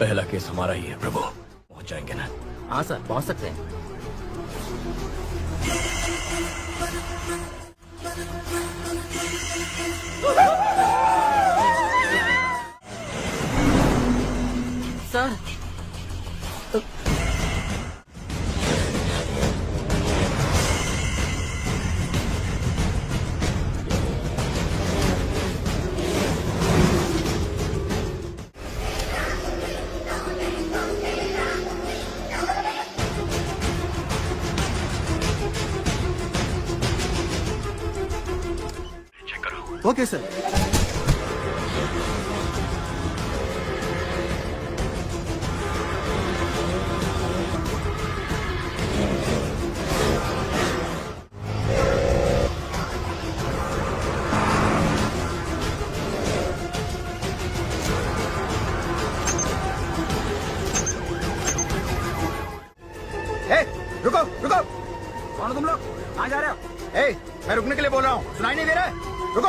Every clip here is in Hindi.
पहला केस हमारा ही है प्रभु, पहुंच जाएंगे ना? हाँ सर, पहुंच सकते हैं। Sir, okay sir. रुको रुको, कौन हो तुम लोग? कहाँ जा रहे हो? मैं रुकने के लिए बोल रहा हूँ, सुनाई नहीं दे रहा है? रुको।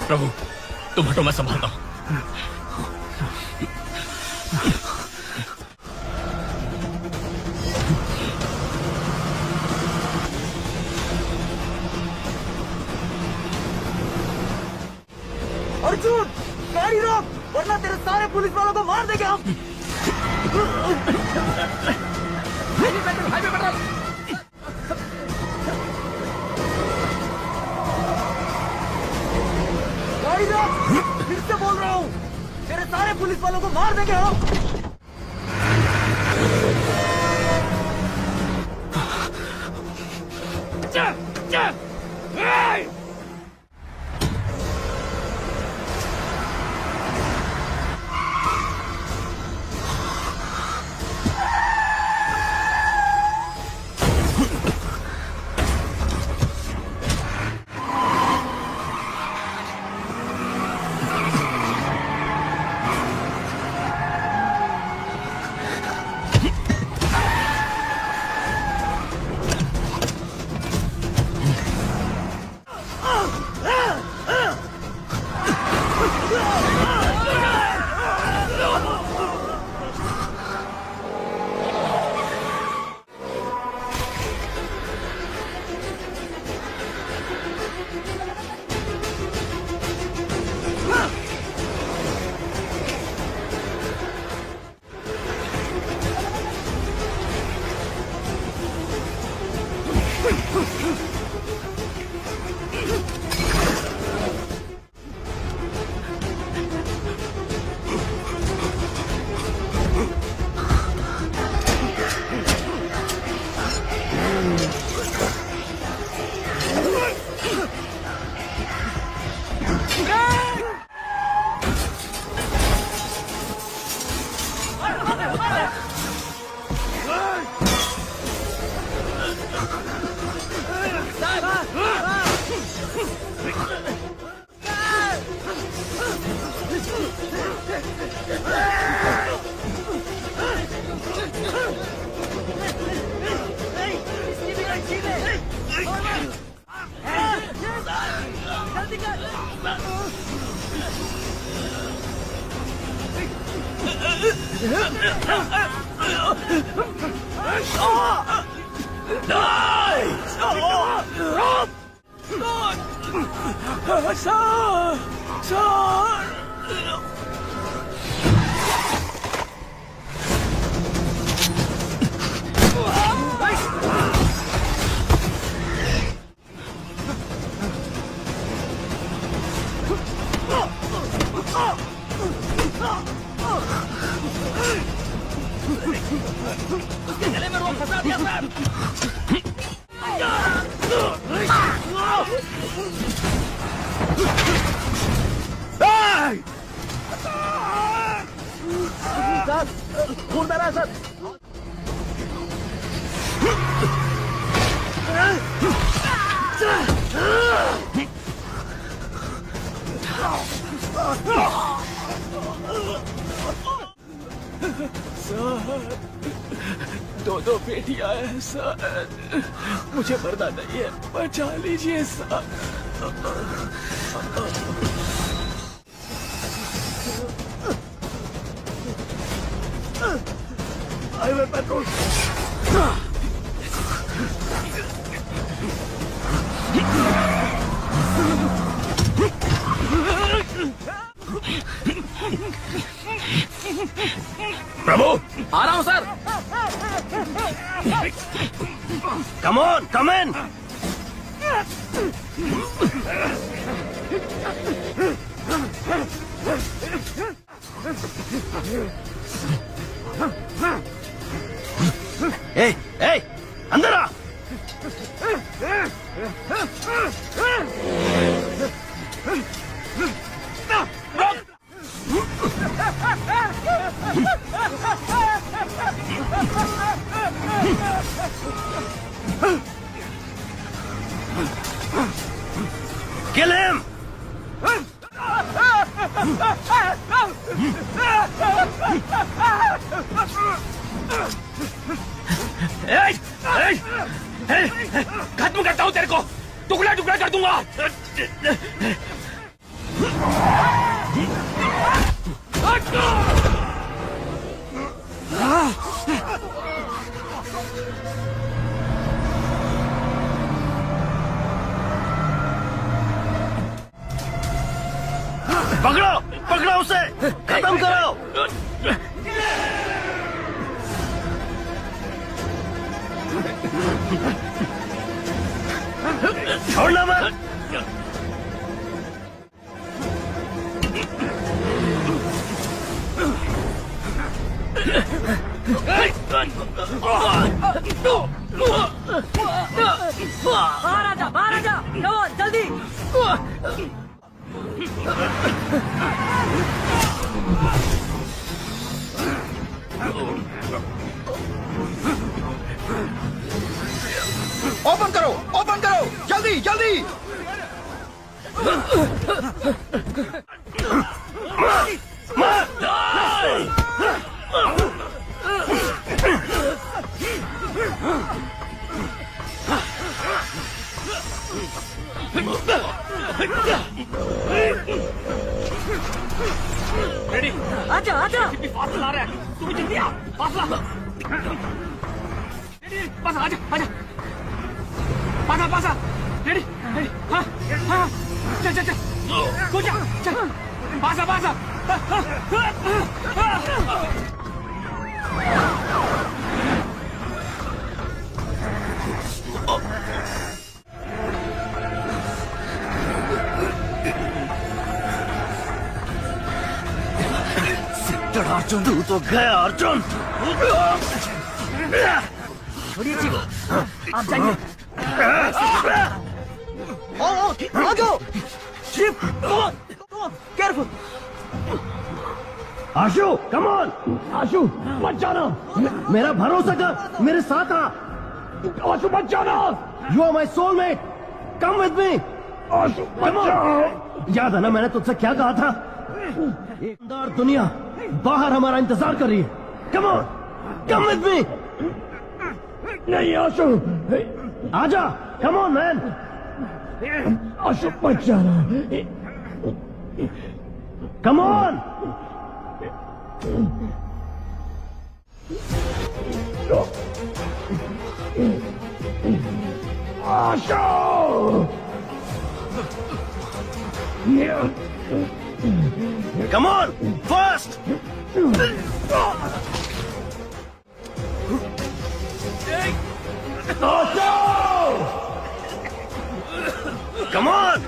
प्रभु तुम हटो, मैं संभालता हूं। अर्जुन, गाड़ी रोक, वरना तेरे सारे पुलिस वालों को मार देंगे हम। गाड़ी रोक, फिर से बोल रहा हूँ, तेरे सारे पुलिस वालों को मार देंगे हम। उसके गले में रोक फंसा दिया सर। खून बह रहा है सर। दो बेटियां हैं सर, मुझे मरना नहीं है, बचा लीजिए सर। Highway patrol. प्रभु आ रहा हूँ सर। कम ऑन, कम इन। ए, अंदर आ। Kill him! खत्म करता हूँ तेरे को, टुकड़ा टुकड़ा कर दूंगा। पकड़ो, पकड़ो उसे, खत्म करो। छोड़ना मत। बाहर आजा, बाहर आजा, कमोन जल्दी। ओपन करो, ओपन करो, जल्दी जल्दी। रेडी? आजा आजा। फासला आ रहा है, तुम्हें जल्दी आ, फासला। रेडी? पास आजा, आजा। पासा, पासा। रेडी? रेडी? हाँ, हाँ। चल, चल, चल। go जा, चल। पासा, पासा। अर्जुन, तू तो गया अर्जुन। छोड़िए जी, आप जाइए। आ जाओ। Chip, come on, careful. Ashu, come on. Ashu, मत जाना। मेरा भरोसा कर, मेरे साथ आ। आशु, मत जाना। You are my soulmate, come with me. Ashu, मत जाओ। याद है ना मैंने तुझसे क्या कहा था? अंदर दुनिया बाहर हमारा इंतजार कर रही है। कम ऑन, कम विद मी। नहीं आशु, आजा, कम ऑन मैन। आशु, मत जाना। Come on. Asho! Come on, fast! Asho! Come on!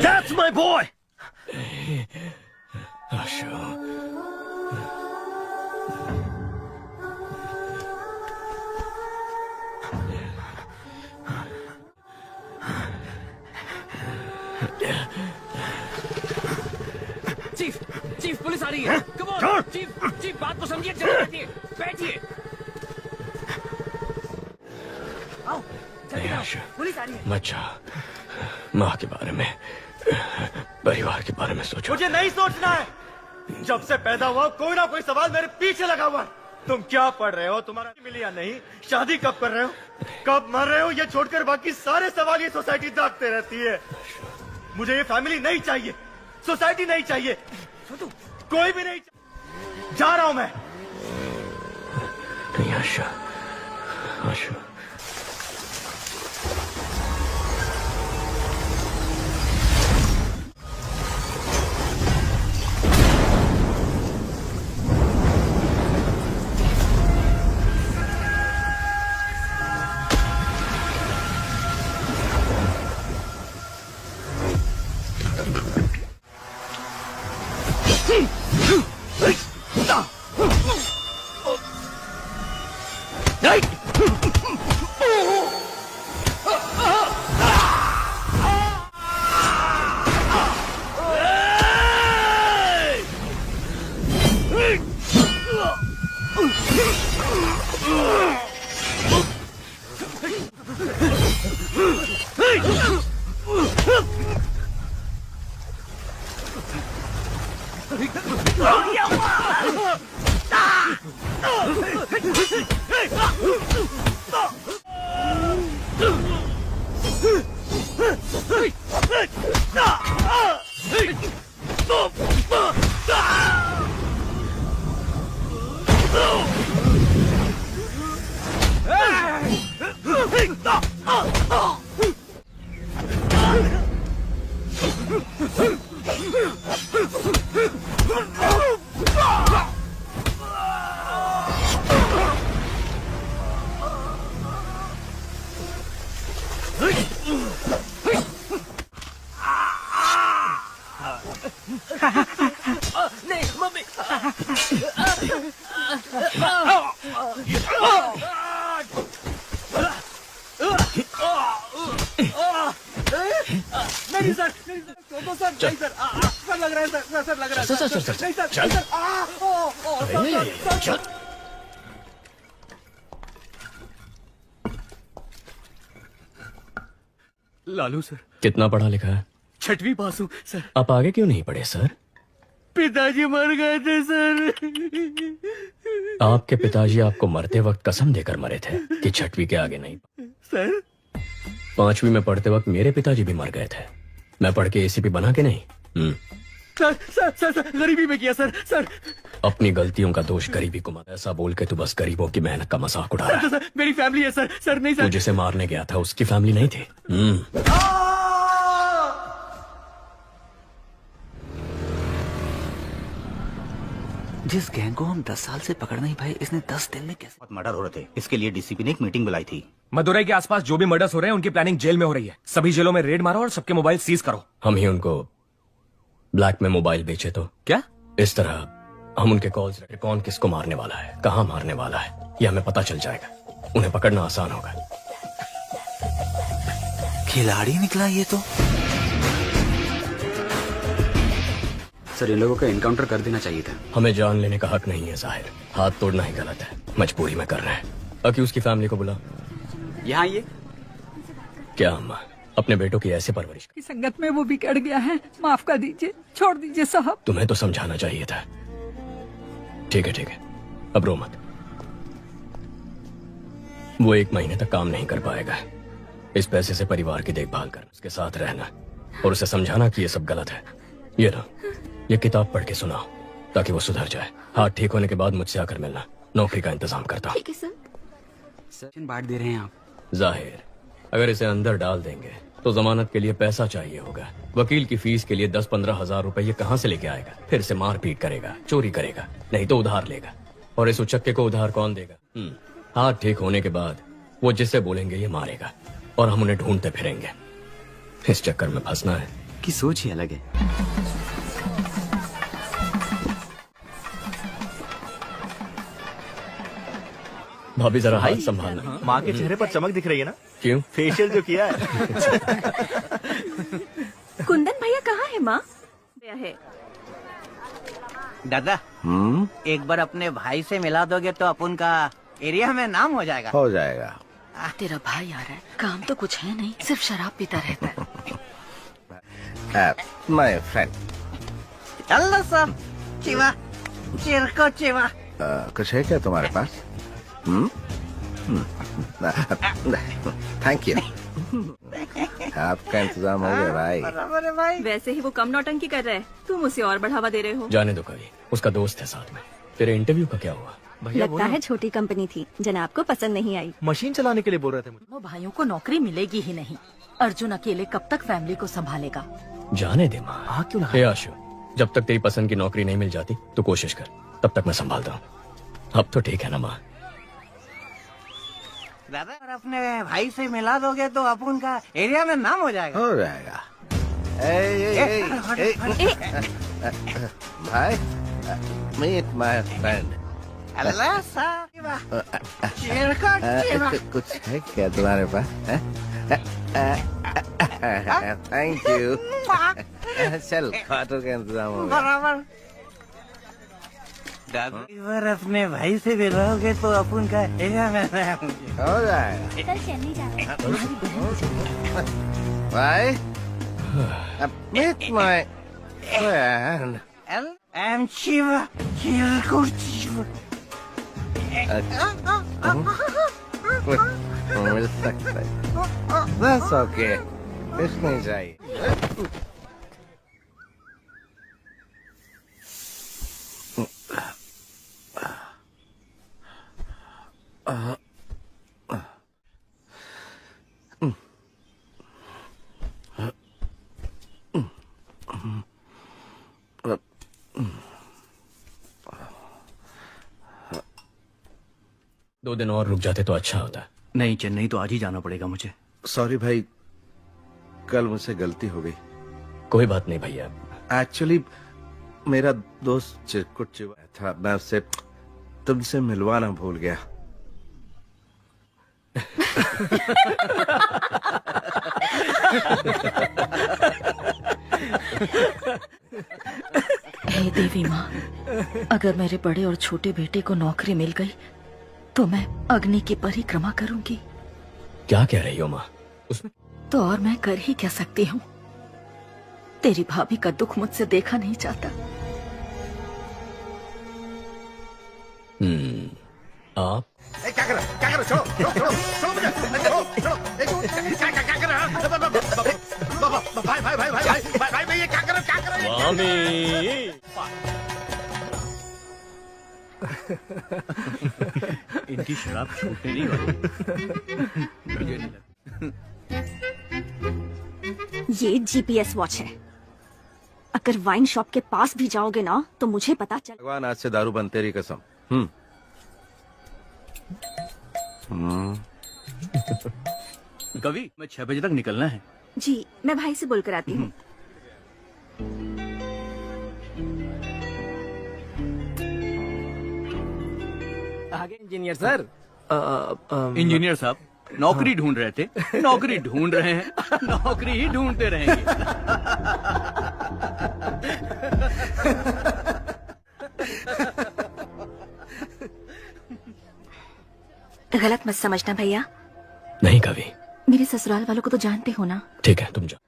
That's my boy! Ashu, chief police आ रही है। कम ऑन चीफ बात को समझिए। चलिए बैठिए बैठिए। आओ जल्दी आओ, पुलिस आ रही है। मत जा, माँ के बारे में, परिवार के बारे में सोचो। मुझे नहीं सोचना है। जब से पैदा हुआ कोई ना कोई सवाल मेरे पीछे लगा हुआ है। तुम क्या पढ़ रहे हो, तुम्हारा मिली या नहीं, शादी कब कर रहे हो, कब मर रहे हो, ये छोड़कर बाकी सारे सवाल ये सोसाइटी दागते रहती है। मुझे ये फैमिली नहीं चाहिए, सोसाइटी नहीं चाहिए, कोई भी नहीं चाहिए। जा रहा हूं मैं। नहीं आशु, आशु, नहीं मम्मी। नहीं सर, नहीं सर, छोड़ो सर, नहीं सर, सर लग रहा है सर, सर लग रहा है सर, सर, सर, नहीं सर, चल। नहीं सर, चल। लालू सर, कितना पढ़ा लिखा है? 6वीं पास हूँ सर। आप आगे क्यों नहीं पढ़े सर? पिताजी मर गए थे सर। आपके पिताजी आपको मरते वक्त कसम देकर मरे थे कि 6वीं के आगे नहीं। सर 5वीं में पढ़ते वक्त मेरे पिताजी भी मर गए थे। मैं पढ़ के एसीपी बना के नहीं। सर सर सर सर गरीबी में किया सर। सर अपनी गलतियों का दोष गरीबी को मत, ऐसा बोल के तू बस गरीबों की मेहनत का मजाक उड़ा रहा है। सर मेरी फैमिली है सर। सर नहीं तू सर। जिसे मारने गया था उसकी फैमिली नहीं थी। जिस गैंग को हम 10 साल से पकड़ नहीं पाए, इसने 10 दिन में कैसे मर्डर हो रहे थे, इसके लिए डीसीपी ने एक मीटिंग बुलाई थी। मदुरई के आसपास जो भी मर्डर्स हो रहे हैं उनकी प्लानिंग जेल में हो रही है। सभी जेलों में रेड मारो और सबके मोबाइल सीज करो। हम ही उनको ब्लैक में मोबाइल बेचे तो क्या? इस तरह हम उनके कॉल्स रखे, कौन किसको मारने वाला है, कहाँ मारने वाला है, ये हमें पता चल जाएगा। उन्हें पकड़ना आसान होगा। खिलाड़ी निकला ये तो। सर इन लोगों का एनकाउंटर कर देना चाहिए था। हमें जान लेने का हक नहीं है जाहिर, हाथ तोड़ना ही गलत है। मजबूरी में कर रहे हैं। अक्यूज की फैमिली को बुला। यहाँ ये क्या अम्मा? अपने बेटों की ऐसे परवरिश। की संगत में वो बिगड़ गया है, माफ कर दीजिए, छोड़ दीजिए साहब। तुम्हें तो समझाना चाहिए था। ठीक है, अब रो मत। वो 1 महीने तक काम नहीं कर पाएगा। इस पैसे से परिवार की देखभाल कर, उसके साथ रहना और उसे समझाना कि ये सब गलत है। ये लो, ये किताब पढ़ के सुनाओ ताकि वो सुधर जाए। हाथ ठीक होने के बाद मुझसे आकर मिलना, नौकरी का इंतजाम करता हूँ। ठीक है सर। सर बांट दे रहे हैं आप। जाहिर, अगर इसे अंदर डाल देंगे तो जमानत के लिए पैसा चाहिए होगा। वकील की फीस के लिए 10-15 हजार रुपए ये कहाँ से लेके आएगा? फिर से मारपीट करेगा, चोरी करेगा, नहीं तो उधार लेगा। और इस उचक्के को उधार कौन देगा? हाथ ठीक होने के बाद वो जिसे बोलेंगे ये मारेगा और हम उन्हें ढूंढते फिरेंगे। इस चक्कर में फंसना है की सोच ही अलग है। भाभी जरा हाथ संभालना। माँ के चेहरे पर चमक दिख रही है ना? क्यों? फेशियल जो किया है। कुंदन भैया कहाँ है माँ? है दादा, एक बार अपने भाई से मिला दोगे तो अपन का एरिया में नाम हो जाएगा। हो जाएगा। तेरा भाई आ रहा है, काम तो कुछ है नहीं, सिर्फ शराब पीता रहता है। My friend. चलो सब चिवा, चिरको चिवा। कुछ है क्या तुम्हारे पास? Thank you. आपका इंतजाम हो गया भाई। बराबर है भाई। वैसे ही वो कम नौटंकी कर रहा है, तुम उसे और बढ़ावा दे रहे हो। जाने दो कभी, उसका दोस्त है साथ में। तेरे इंटरव्यू का क्या हुआ? लगता है छोटी कंपनी थी, जनाब को पसंद नहीं आई। मशीन चलाने के लिए बोल रहे थे मुझे। वो भाइयों को नौकरी मिलेगी ही नहीं। अर्जुन अकेले कब तक फैमिली को संभालेगा? जाने दे माँ। हाँ क्यों ना? हे आशु, जब तक तेरी पसंद की नौकरी नहीं मिल जाती तो कोशिश कर, तब तक मैं संभालता हूँ। अब तो ठीक है ना माँ? दादा, अगर अपने भाई से मिला दोगे तो अपन का एरिया में नाम हो जाएगा। हो जाएगा। भाई, मीट माय फ्रेंड। अल्लाह साहब, चिरको चिवा। कुछ है क्या तुम्हारे पास? Thank you. चल, खाटो का इंतजाम हो गया। बराबर। दादा, एक बार अपने भाई से मिलोगे तो अपन का एरिया में नाम हो जाएगा। भाई, meet my friend. I'm Shiva, चिरको चिवा। मिल सकता है। That's okay. कुछ नहीं चाहिए। दो दिन और रुक जाते तो अच्छा होता। नहीं, चेन्नई तो आज ही जाना पड़ेगा मुझे। सॉरी भाई, कल मुझसे गलती हो गई। कोई बात नहीं भैया। एक्चुअली मेरा दोस्त चिरकुट चिवा था, मैं उससे तुमसे मिलवाना भूल गया। हे देवी माँ, अगर मेरे बड़े और छोटे बेटे को नौकरी मिल गई तो मैं अग्नि की परिक्रमा करूंगी। क्या कह रही हो माँ? उसमें तो और मैं कर ही क्या सकती हूँ? तेरी भाभी का दुख मुझसे देखा नहीं जाता। आप क्या कर रहे? छोड़ो मुझे। क्या कर रहे? भाई, ये क्या कर रहे? इनकी शराब छूटने नहीं वाली। ये जीपीएस वॉच है। अगर वाइन शॉप के पास भी जाओगे ना तो मुझे पता चल। भगवान, आज से दारू बंद, तेरी कसम। कवि, मैं 6 बजे तक निकलना है। जी, मैं भाई से बोल कर आती हूँ। आगे इंजीनियर सर। इंजीनियर साहब, नौकरी ढूंढ रहे थे, नौकरी ढूंढ रहे हैं, नौकरी ही ढूंढते रहेंगे। गलत मत समझना भैया। नहीं कवि, मेरे ससुराल वालों को तो जानते हो ना। ठीक है, तुम जाओ।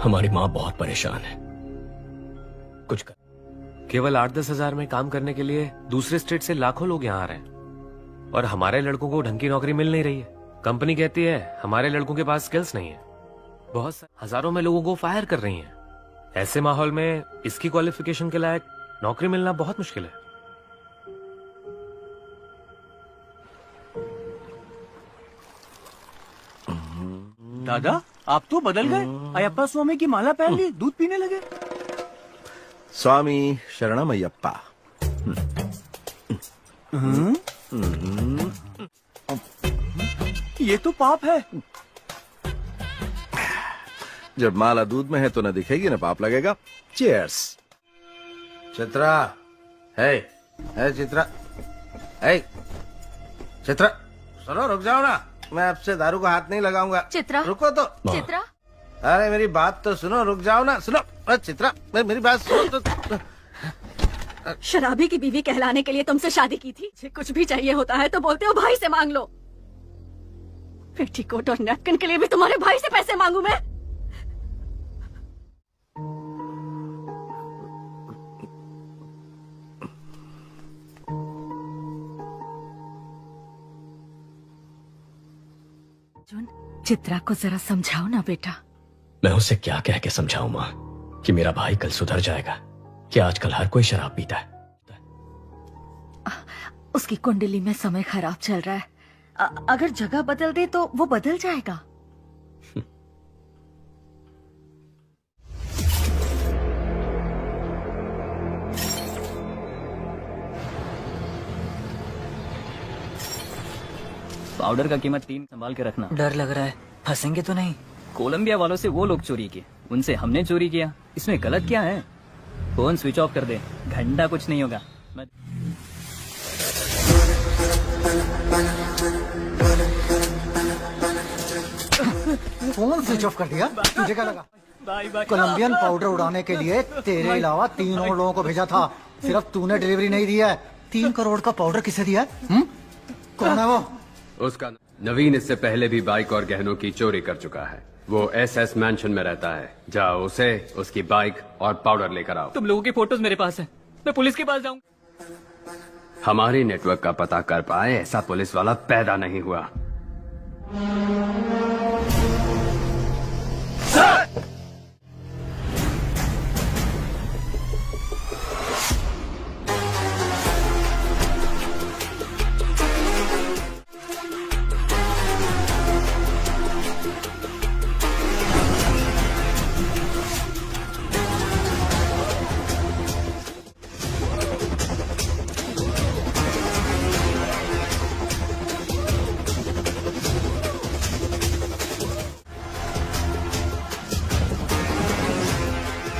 हमारी माँ बहुत परेशान है, कुछ कर। केवल 8-10 हजार में काम करने के लिए दूसरे स्टेट से लाखों लोग यहाँ आ रहे हैं और हमारे लड़कों को ढंग की नौकरी मिल नहीं रही है। कंपनी कहती है हमारे लड़कों के पास स्किल्स नहीं है। बहुत हजारों में लोगों को फायर कर रही हैं। ऐसे माहौल में इसकी क्वालिफिकेशन के लायक नौकरी मिलना बहुत मुश्किल है। दादा, आप तो बदल गए। अयप्पा स्वामी की माला पहन ली, दूध पीने लगे। स्वामी शरणमयप्पा। ये तो पाप है। जब माला दूध में है तो न दिखेगी न पाप लगेगा। चीयर्स। चित्रा, है चित्रा, है चित्रा, सुनो, रुक जाओ ना। मैं आपसे दारू को हाथ नहीं लगाऊंगा। चित्रा, रुको तो। चित्रा, अरे मेरी बात तो सुनो, रुक जाओ ना। सुनो, अरे चित्रा, मेरी बात सुनो तो। शराबी की बीवी कहलाने के लिए तुमसे शादी की थी। मुझे कुछ भी चाहिए होता है तो बोलते हो भाई से मांग लो। पेटीकोट और नैपकिन के लिए भी तुम्हारे भाई से पैसे मांगू मैं? चित्रा को जरा समझाओ ना बेटा। मैं उसे क्या कह के समझाऊं माँ कि मेरा भाई कल सुधर जाएगा, कि आजकल हर कोई शराब पीता है। उसकी कुंडली में समय खराब चल रहा है। अगर जगह बदल दे तो वो बदल जाएगा। पाउडर का कीमत 3 संभाल के रखना। डर लग रहा है, फंसेंगे तो नहीं? कोलंबिया वालों से वो लोग चोरी किए, उनसे हमने चोरी किया। इसमें गलत क्या है? फोन स्विच ऑफ कर दे, घंटा कुछ नहीं होगा। फोन स्विच ऑफ कर दिया? तुझे क्या लगा? Bye bye. कोलंबियन पाउडर उड़ाने के लिए तेरे अलावा 3 और लोगों को भेजा था, सिर्फ तूने डिलीवरी नहीं दी है। 3 करोड़ का पाउडर किसे दिया? कौन है वो? उसका नवीन इससे पहले भी बाइक और गहनों की चोरी कर चुका है। वो SS मैंशन में रहता है। जाओ उसे, उसकी बाइक और पाउडर लेकर आओ। तुम लोगों की फोटोज मेरे पास है, मैं पुलिस के पास जाऊंगा। हमारी नेटवर्क का पता कर पाए ऐसा पुलिस वाला पैदा नहीं हुआ।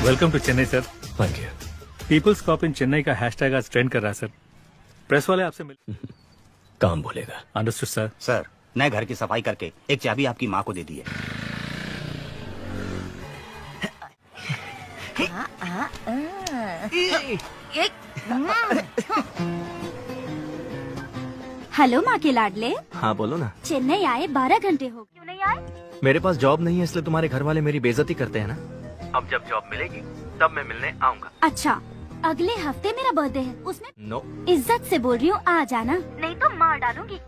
Welcome to Chennai sir. Thank you. People's cop in Chennai का हैशटैग आज ट्रेंड कर रहा है सर। प्रेस वाले आपसे मिल काम बोलेगा। Understood sir. सर, नए घर की सफाई करके एक चाबी आपकी माँ को दे दी है। हेलो माँ के लाडले। हाँ बोलो ना। चेन्नई आए 12 घंटे हो, क्यों नहीं आए? मेरे पास जॉब नहीं है, इसलिए तुम्हारे घर वाले मेरी बेइज्जती करते हैं ना। अब जब जॉब मिलेगी तब मैं मिलने आऊंगा। अच्छा, अगले हफ्ते मेरा बर्थडे है, उसमें नो। इज्जत से बोल रही हूँ, आ जाना, नहीं तो मार डालूंगी।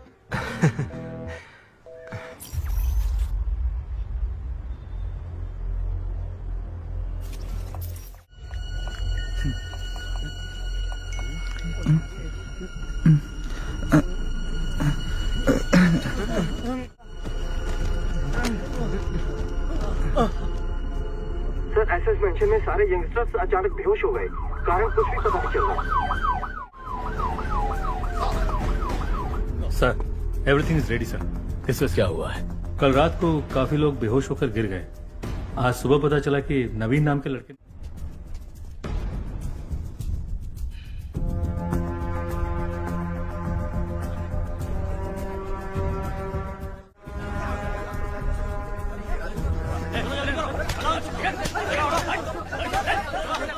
सर, एसएस मेंशन में सारे यंगस्टर्स अचानक बेहोश हो गए, कारण कुछ भी पता नहीं चल रहा। Sir, everything is ready sir. किस क्या हुआ है? कल रात को काफी लोग बेहोश होकर गिर गए। आज सुबह पता चला कि नवीन नाम के लड़के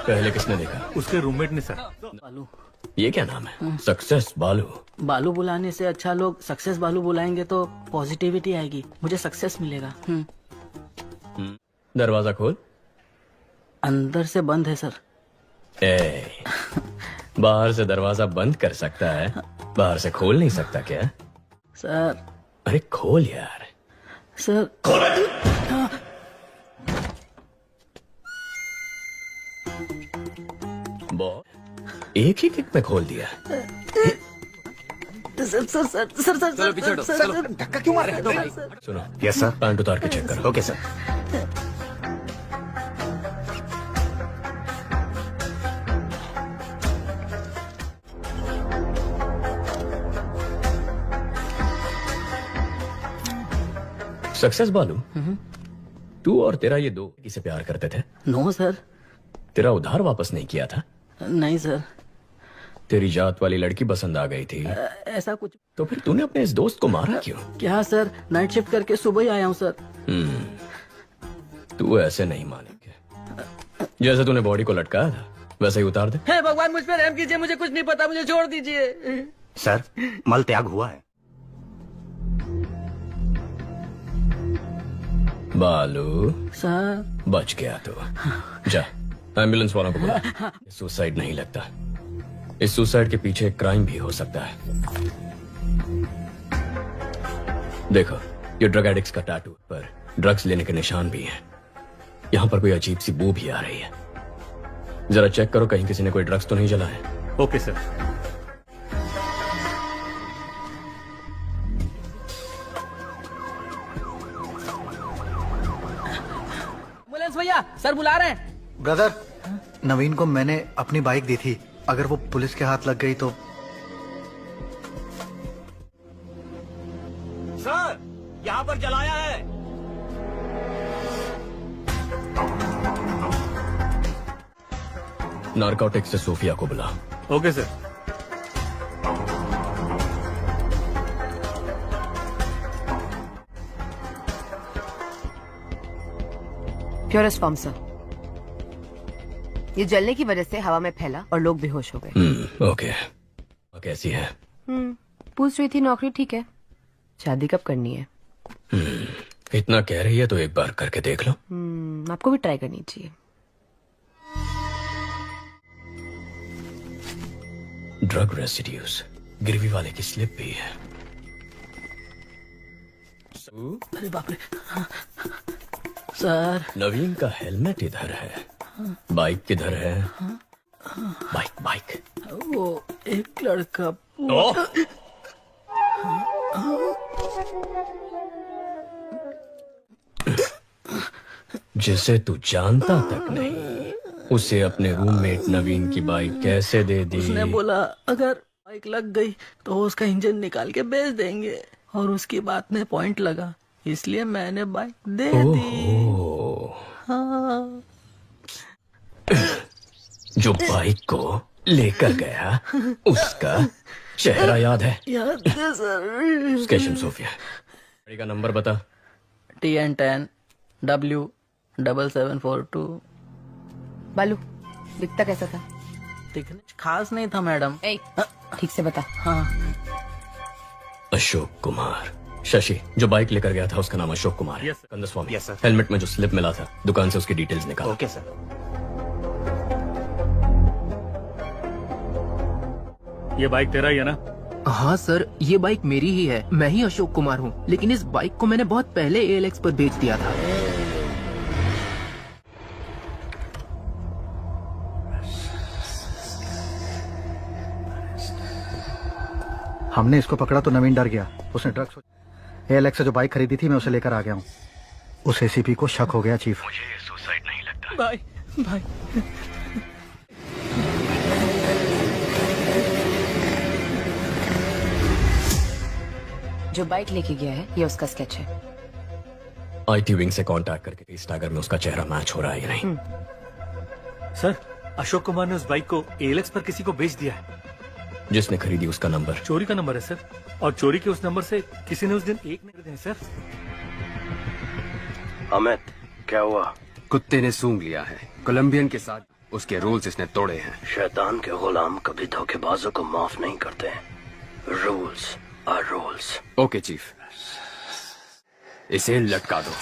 पहले किसने देखा? उसके रूममेट ने सर। बालू। ये क्या नाम है? सक्सेस बालू। बालू बुलाने से अच्छा लोग सक्सेस बालू बुलाएंगे तो पॉजिटिविटी आएगी, मुझे सक्सेस मिलेगा। दरवाजा खोल। अंदर से बंद है सर। बाहर से दरवाजा बंद कर सकता है, बाहर से खोल नहीं सकता क्या? सर। अरे खोल यार। सर। एक ही किक में खोल दिया। Sir sir sir sir sir चलो पीछे हटो, चलो। धक्का क्यों मार रहे हो? सुनो। Yes sir. पैंट उतार के चेक करो। Okay sir. सक्सेस बालू, तू और तेरा ये दो किसे प्यार करते थे? No sir. तेरा उधार वापस नहीं किया था? नहीं सर। तेरी जात वाली लड़की पसंद आ गई थी? ऐसा कुछ। तो फिर तूने अपने इस दोस्त को मारा क्यों? क्या सर, नाइट शिफ्ट करके सुबह ही आया हूँ सर। तू ऐसे नहीं मानेगा। जैसे तूने बॉडी को लटकाया था वैसे ही उतार दे। हे भगवान, मुझ पर रहम कीजिए, मुझे कुछ नहीं पता, मुझे छोड़ दीजिए। सर, मल त्याग हुआ है। बालू सर। बच गया तो जा एम्बुलेंस वालों को बुला। सुसाइड नहीं लगता, इस सुसाइड के पीछे एक क्राइम भी हो सकता है। देखो ये ड्रग एडिक्ट्स का टैटू पर ड्रग्स लेने के निशान भी हैं। यहाँ पर कोई अजीब सी बू भी आ रही है, जरा चेक करो कहीं किसी ने कोई ड्रग्स तो नहीं जला है। Okay sir. एम्बुलेंस भैया, सर बुला रहे हैं। ब्रदर, नवीन को मैंने अपनी बाइक दी थी, अगर वो पुलिस के हाथ लग गई तो। सर, यहाँ पर जलाया है। नारकोटिक्स से सोफिया को बुला। Okay sir. Purest form sir. ये जलने की वजह से हवा में फैला और लोग बेहोश हो गए। ओके। कैसी है? पूछ रही थी नौकरी ठीक है, शादी कब करनी है? इतना कह रही है तो एक बार करके देख लो। आपको भी ट्राई करनी चाहिए। ड्रग रेसिड्यूज, गिरवी वाले की स्लिप भी है। अरे बाप रे। सर। नवीन का हेलमेट इधर है, बाइक किधर है? Bike bike. वो एक लड़का जिसे तू जानता तक नहीं, उसे अपने रूममेट नवीन की बाइक कैसे दे दी? उसने बोला अगर बाइक लग गई तो उसका इंजन निकाल के बेच देंगे, और उसकी बात में पॉइंट लगा, इसलिए मैंने बाइक दे दी। हाँ। जो बाइक को लेकर गया उसका चेहरा याद है? याद है सर। स्केशन सोफिया, गाड़ी का नंबर बता। TN10 W7742। बालू, दिखता कैसा था? दिखने खास नहीं था मैडम। ठीक से बता। हाँ। अशोक कुमार। शशि, जो बाइक लेकर गया था उसका नाम अशोक कुमार है। कंदस्वामी। Yes sir. हेलमेट में जो स्लिप मिला था दुकान से उसकी डिटेल्स निकाल। Okay sir. ये बाइक तेरा ही है ना? हाँ सर, ये बाइक मेरी ही है, मैं ही अशोक कुमार हूँ, लेकिन इस बाइक को मैंने बहुत पहले ALX पर बेच दिया था। हमने इसको पकड़ा तो नवीन डर गया, उसने ड्रग्स ALX से जो बाइक खरीदी थी मैं उसे लेकर आ गया हूँ। उस ACP को शक हो गया चीफ। मुझे ये सुसाइड नहीं लगता। भाई भाई। जो बाइक लेके गया है ये उसका स्केच है। IT विंग से कांटेक्ट करके इस टागर में उसका चेहरा मैच हो रहा है या नहीं? सर, अशोक कुमार ने उस बाइक को ALX पर किसी को बेच दिया है। जिसने खरीदी उसका नंबर? चोरी का नंबर है सर, और चोरी के उस नंबर से किसी ने उस दिन एक नहीं दिया सर। अमित, क्या हुआ? कुत्ते ने सूंघ लिया है। कोलंबियन के साथ उसके रूल्स इसने तोड़े हैं। शैतान के गुलाम कभी धोखेबाजों को माफ नहीं करते। Rules are rules. Okay chief, इसे लटका दो।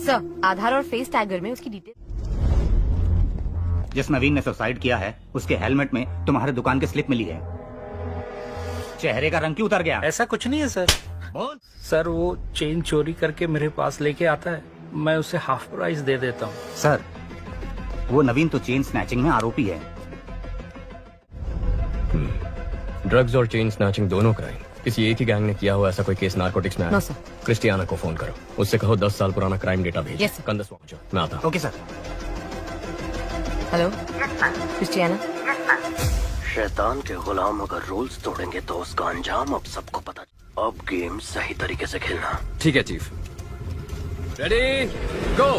सर, आधार और फेस टैगर में उसकी डिटेल। जिस नवीन ने सुसाइड किया है उसके हेलमेट में तुम्हारे दुकान की स्लिप मिली है। चेहरे का रंग क्यों उतर गया? ऐसा कुछ नहीं है सर। बोल। सर वो चेन चोरी करके मेरे पास लेके आता है, मैं उसे हाफ प्राइस दे देता हूँ। सर वो नवीन तो चेन स्नैचिंग में आरोपी है। ड्रग्स और चेन स्नैचिंग दोनों क्राइम किसी एक ही गैंग ने किया हो, ऐसा कोई केस नारकोटिक्स में आया? No sir. क्रिस्टियाना को फोन करो, उससे कहो 10 साल पुराना क्राइम डेटा भेजो। Yes, sir. कंदस पहुंचो, मैं आता हूं। Okay sir. Hello Christiana. शैतान के गुलाम अगर रूल्स तोड़ेंगे तो उसका अंजाम अब सबको पता। अब गेम सही तरीके से खेलना। ठीक है चीफ। रेडी गो।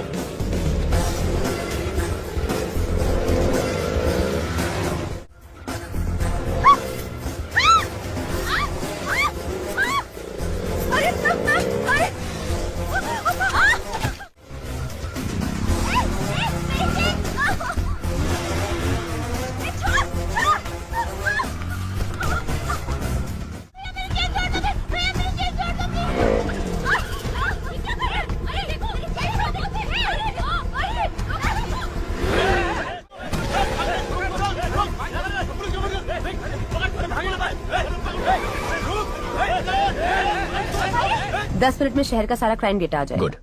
दस मिनट में शहर का सारा क्राइम डेटा आ जाएगा। गुड।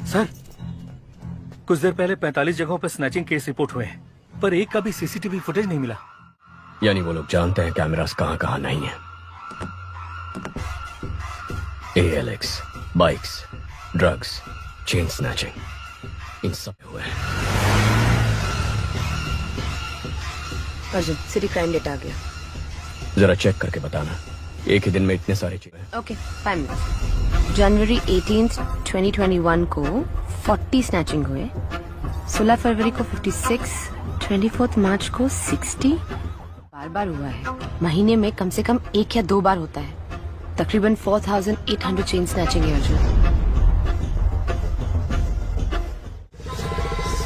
सर कुछ देर पहले 45 जगहों पर स्नैचिंग केस रिपोर्ट हुए हैं, पर एक का भी सीसीटीवी फुटेज नहीं मिला। यानी वो लोग जानते हैं कैमरास कहां कहां नहीं है। ALX, bikes, drugs, chain snatching, इन सब हुए हैं। अर्जुन, सिटी क्राइम डेटा आ गया। जरा चेक करके बताना, एक ही दिन में इतने सारे चीजें। Okay, 5 minute. जनवरी 18, 2021 को 40 स्नैचिंग हुए, 16 फरवरी को 56, 24 मार्च को 60। बार बार हुआ है। महीने में कम से कम 1 या 2 बार होता है। तकरीबन 4800 चेन स्नैचिंग है अर्जुन।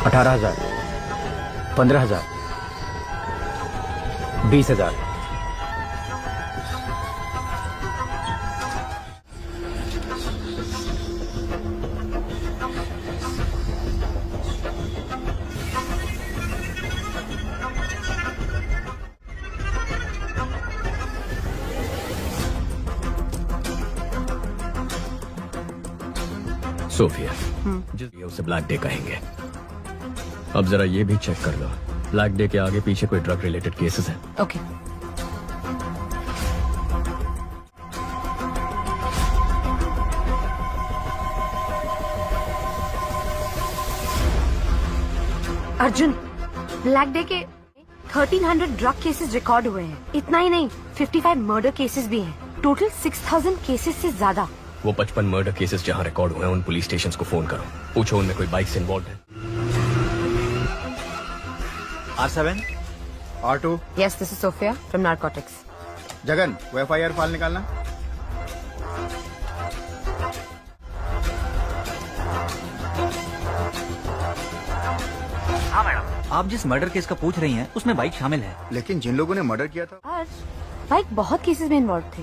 18,000, 15,000, 20,000। सोफिया, जिसलिए उसे ब्लैक डे कहेंगे। अब जरा ये भी चेक कर लो, ब्लैक डे के आगे पीछे कोई ड्रग रिलेटेड केसेस हैं? ओके। अर्जुन, ब्लैक डे के 1300 ड्रग केसेस रिकॉर्ड हुए हैं। इतना ही नहीं, 55 मर्डर केसेस भी हैं। टोटल 6000 केसेस से ज्यादा। वो 55 मर्डर केसेस जहां रिकॉर्ड हुए हैं उन पुलिस स्टेशंस को फोन करो, पूछो उनमें कोई बाइक से इन्वॉल्व है। R7, R2। Yes, this is Sophia from Narcotics. Jagan, वो FIR फाइल निकालना। हाँ मैडम। आप जिस मर्डर केस का पूछ रही हैं उसमें बाइक शामिल है। लेकिन जिन लोगों ने मर्डर किया था आज बाइक बहुत केसेस में इन्वॉल्व थे,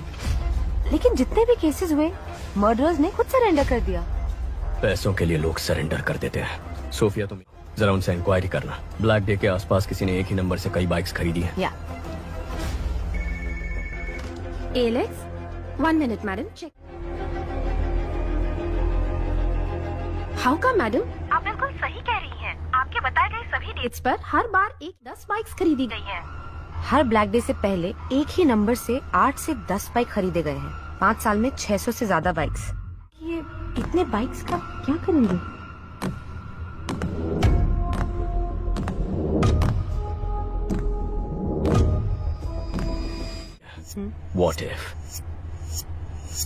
लेकिन जितने भी केसेस हुए मर्डरर्स ने खुद सरेंडर कर दिया। पैसों के लिए लोग सरेंडर कर देते हैं। सोफिया, तुम जरा उनसे इंक्वायरी करना, ब्लैक डे के आसपास किसी ने एक ही नंबर से कई बाइक्स खरीदी हैं। या ALX, 1 minute madam, check. How का मैडम? आप बिल्कुल सही कह रही हैं। आपके बताए गए सभी डेट्स पर हर बार 10 बाइक्स खरीदी गई हैं। हर ब्लैक डे से पहले एक ही नंबर से 8 से 10 बाइक खरीदे गए हैं। 5 साल में 600 से ज्यादा बाइक्स। ये इतने बाइक्स का क्या करेंगे? What if?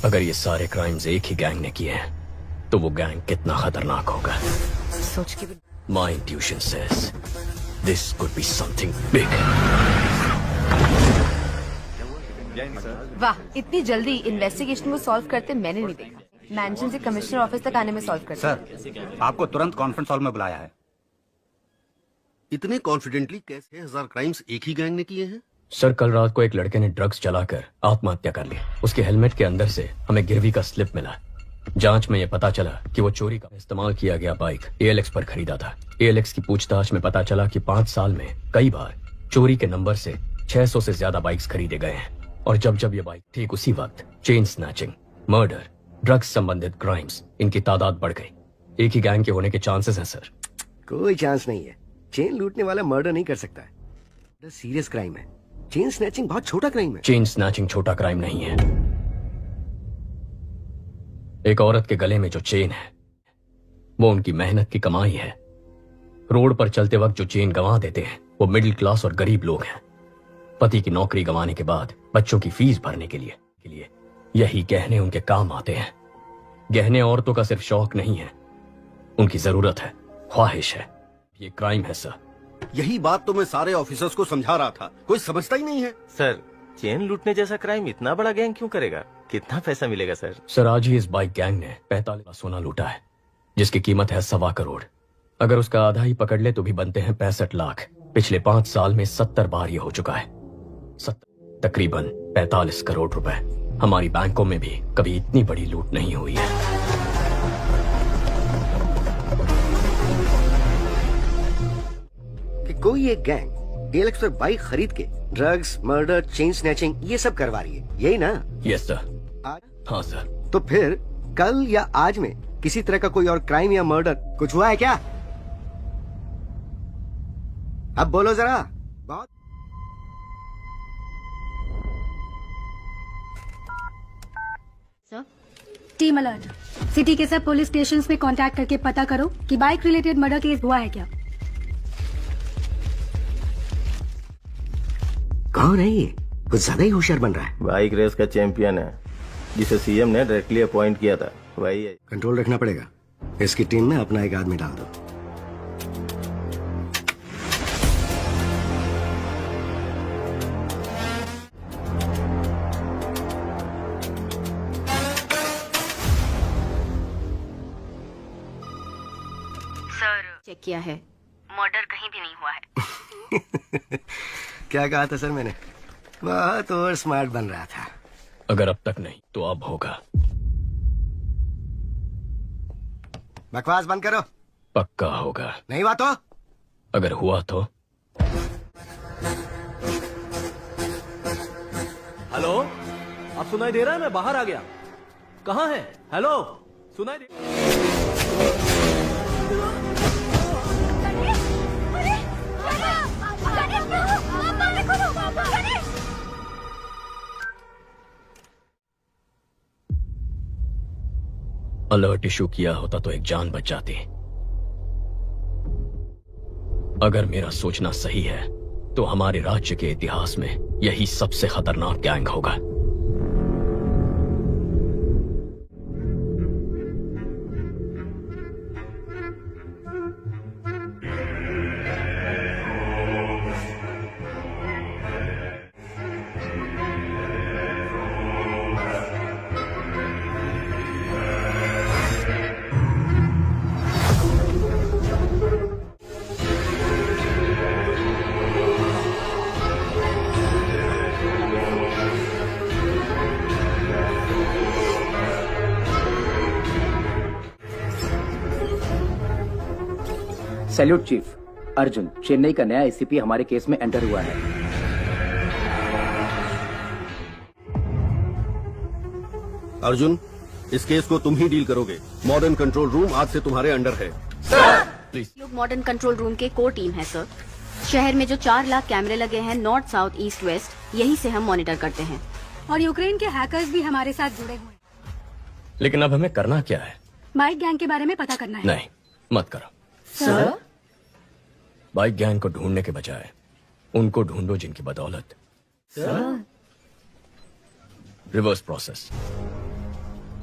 अगर ये सारे क्राइम्स एक ही गैंग ने किए हैं तो वो गैंग कितना खतरनाक होगा। सोच के भी My intuition says this could be something big. वाह, इतनी जल्दी इन्वेस्टिगेशन को सॉल्व करते मैंने नहीं देखा। मैंशन से कमिश्नर ऑफिस तक आने में सॉल्व करते। सर, आपको तुरंत कॉन्फ्रेंस हॉल में बुलाया है। इतने कॉन्फिडेंटली कैसे 1000 क्राइम्स एक ही गैंग ने किए हैं? सर, कल रात को एक लड़के ने ड्रग्स चलाकर आत्महत्या कर ली। उसके हेलमेट के अंदर से हमें गिरवी का स्लिप मिला। जांच में यह पता चला कि वो चोरी का इस्तेमाल किया गया बाइक ALX पर खरीदा था। ALX की पूछताछ में पता चला कि 5 साल में कई बार चोरी के नंबर से 600 से ज्यादा बाइक्स खरीदे गए हैं। और जब जब ये बाइक ठीक उसी वक्त चेन स्नैचिंग, मर्डर, ड्रग्स संबंधित क्राइम्स, इनकी तादाद बढ़ गई। एक ही गैंग के होने के चांसेस हैं सर। कोई चांस नहीं है। चेन लूटने वाला मर्डर नहीं कर सकता है। सीरियस क्राइम है। चेन स्नैचिंग बहुत छोटा क्राइम है। चेन स्नैचिंग छोटा क्राइम नहीं है। एक औरत के गले में जो चेन है वो उनकी मेहनत की कमाई है। रोड पर चलते वक्त जो चेन गंवा देते हैं वो मिडिल क्लास और गरीब लोग हैं। पति की नौकरी गंवाने के बाद बच्चों की फीस भरने के लिए यही गहने उनके काम आते हैं। गहने औरतों का सिर्फ शौक नहीं है, उनकी जरूरत है, ख्वाहिश है। ये क्राइम है सर। यही बात तो मैं सारे ऑफिसर्स को समझा रहा था, कोई समझता ही नहीं है। सर, चेन लूटने जैसा क्राइम इतना बड़ा गैंग क्यों करेगा? कितना पैसा मिलेगा सर? सर, आज ही इस बाइक गैंग ने 45 सोना लूटा है जिसकी कीमत है 1.25 करोड़। अगर उसका आधा ही पकड़ ले तो भी बनते हैं 65 लाख। पिछले 5 साल में 70 बार ये हो चुका है। तकरीबन 45 करोड़ रुपए। हमारी बैंकों में भी कभी इतनी बड़ी लूट नहीं हुई है। कि कोई एक गैंग ALX पर बाइक खरीद के ड्रग्स, मर्डर, चेन स्नैचिंग ये सब करवा रही है, यही ना? Yes sir. हाँ सर। तो फिर कल या आज में किसी तरह का कोई और क्राइम या मर्डर कुछ हुआ है क्या? अब बोलो जरा। बहुत टीम अलर्ट। सिटी के सब पुलिस स्टेशंस में कांटेक्ट करके पता करो कि बाइक रिलेटेड मर्डर केस हुआ है क्या। कौन है ये? कुछ ज्यादा ही होशियार बन रहा है। बाइक रेस का चैंपियन है जिसे सीएम ने डायरेक्टली अपॉइंट किया था, वही है। कंट्रोल रखना पड़ेगा। इसकी टीम में अपना एक आदमी डाल दो। चेक किया है, मर्डर कहीं भी नहीं हुआ है। क्या कहा था सर मैंने? बहुत और स्मार्ट बन रहा था। अगर अब तक नहीं तो अब होगा। बकवास बंद करो। पक्का होगा। नहीं हुआ तो? अगर हुआ तो? हेलो, अब सुनाई दे रहा है? मैं बाहर आ गया। कहाँ है? हेलो, सुनाई दे? अलर्ट इशू किया होता तो एक जान बच जाती। अगर मेरा सोचना सही है तो हमारे राज्य के इतिहास में यही सबसे खतरनाक गैंग होगा। Salute chief. अर्जुन, चेन्नई का नया एसीपी हमारे केस में एंटर हुआ है। अर्जुन, इस केस को तुम ही डील करोगे। मॉडर्न कंट्रोल रूम आज से तुम्हारे अंडर है। लोग मॉडर्न कंट्रोल रूम के कोर टीम है सर। शहर में जो 4 लाख कैमरे लगे हैं नॉर्थ, साउथ, ईस्ट, वेस्ट, यही से हम मॉनिटर करते हैं। और यूक्रेन के हैकर्स भी हमारे साथ जुड़े हुए हैं। लेकिन अब हमें करना क्या है? बाइक गैंग के बारे में पता करना है। नहीं, मत करो। सर? बाइक गैंग को ढूंढने के बजाय उनको ढूंढो जिनकी बदौलत रिवर्स प्रोसेस।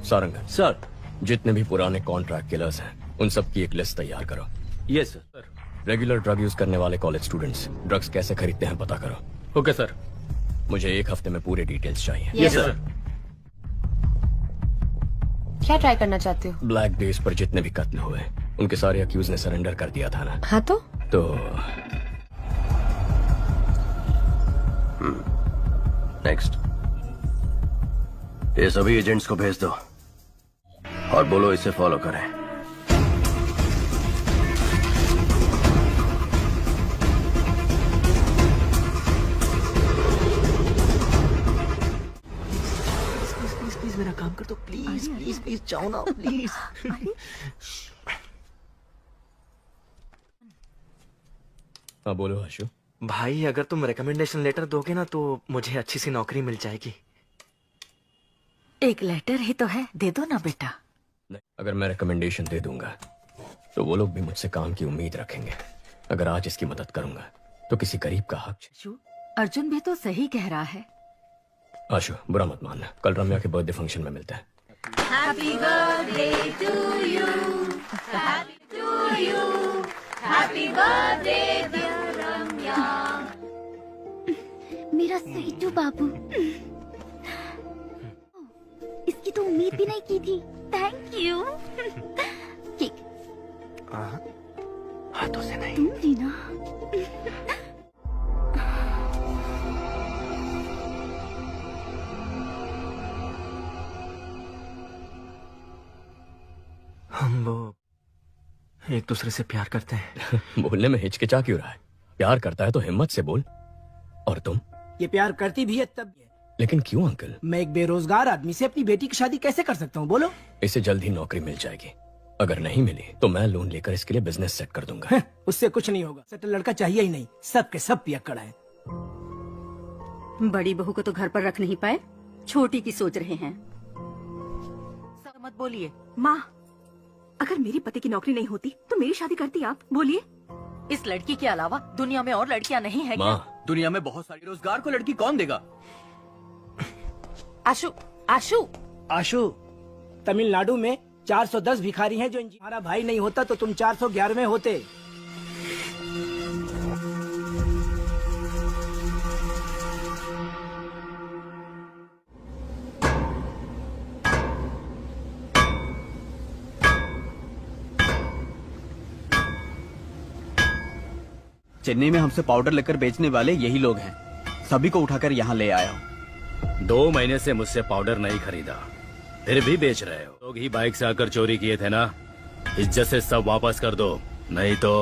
सारंगन सर, जितने भी पुराने कॉन्ट्रैक्ट किलर्स हैं उन सब की एक लिस्ट तैयार करो। Yes sir. Regular drug use करने वाले कॉलेज स्टूडेंट्स ड्रग्स कैसे खरीदते हैं पता करो। Okay sir. मुझे 1 हफ्ते में पूरे डिटेल्स चाहिए। Yes sir. क्या ट्राई करना चाहते हो? ब्लैक डेज पर जितने भी कत्ल हुए उनके सारे अक्यूज ने सरेंडर कर दिया था ना। हाँ तो नेक्स्ट, ये सभी एजेंट्स को भेज दो और बोलो इसे फॉलो करें। प्लीज मेरा काम कर दो, प्लीज प्लीज प्लीज, जाओ ना प्लीज। हाँ बोलो आशु। भाई अगर तुम रिकमेंडेशन लेटर दोगे ना तो मुझे अच्छी सी नौकरी मिल जाएगी। एक लेटर ही तो है, दे दो ना बेटा। अगर मैं रिकमेंडेशन दे दूंगा तो वो लोग भी मुझसे काम की उम्मीद रखेंगे। अगर आज इसकी मदद करूंगा तो किसी गरीब का हक। अर्जुन भी तो सही कह रहा है। आशु बुरा मत मानना, कल रम्या के बर्थडे फंक्शन में मिलता है। Happy birthday to you, happy to you, happy birthday dear Ramya. मेरा सईटू बाबू, इसकी तो उम्मीद भी नहीं की थी। Thank you. केक हाथों से नहीं, तुम भी ना। हम वो एक दूसरे से प्यार करते हैं। बोलने में हिचकिचा क्यों रहा है? प्यार करता है तो हिम्मत से बोल। और तुम? ये प्यार करती भी है तब भी है। लेकिन क्यों अंकल? मैं एक बेरोजगार आदमी से अपनी बेटी की शादी कैसे कर सकता हूँ बोलो? इसे जल्द ही नौकरी मिल जाएगी। अगर नहीं मिली तो मैं लोन लेकर इसके लिए बिजनेस सेट कर दूंगा। उससे कुछ नहीं होगा। सेटल लड़का चाहिए ही नहीं, सब के सब पियक्कड़ है। बड़ी बहू को तो घर पर रख नहीं पाए, छोटी की सोच रहे हैं। मत बोलिए माँ, अगर मेरे पति की नौकरी नहीं होती तो मेरी शादी करती आप? बोलिए। इस लड़की के अलावा दुनिया में और लड़कियां नहीं है क्या? दुनिया में बहुत सारी, रोजगार को लड़की कौन देगा? आशु आशु आशु, तमिलनाडु में 410 भिखारी हैं जो हमारा भाई नहीं होता तो तुम 411वें होते। चेन्नई में हमसे पाउडर लेकर बेचने वाले यही लोग हैं। सभी को उठाकर यहाँ ले आया हूँ। 2 महीने से मुझसे पाउडर नहीं खरीदा, फिर भी बेच रहे हो। लोग ही बाइक से आकर चोरी किए थे ना, इज्जत से सब वापस कर दो, नहीं तो।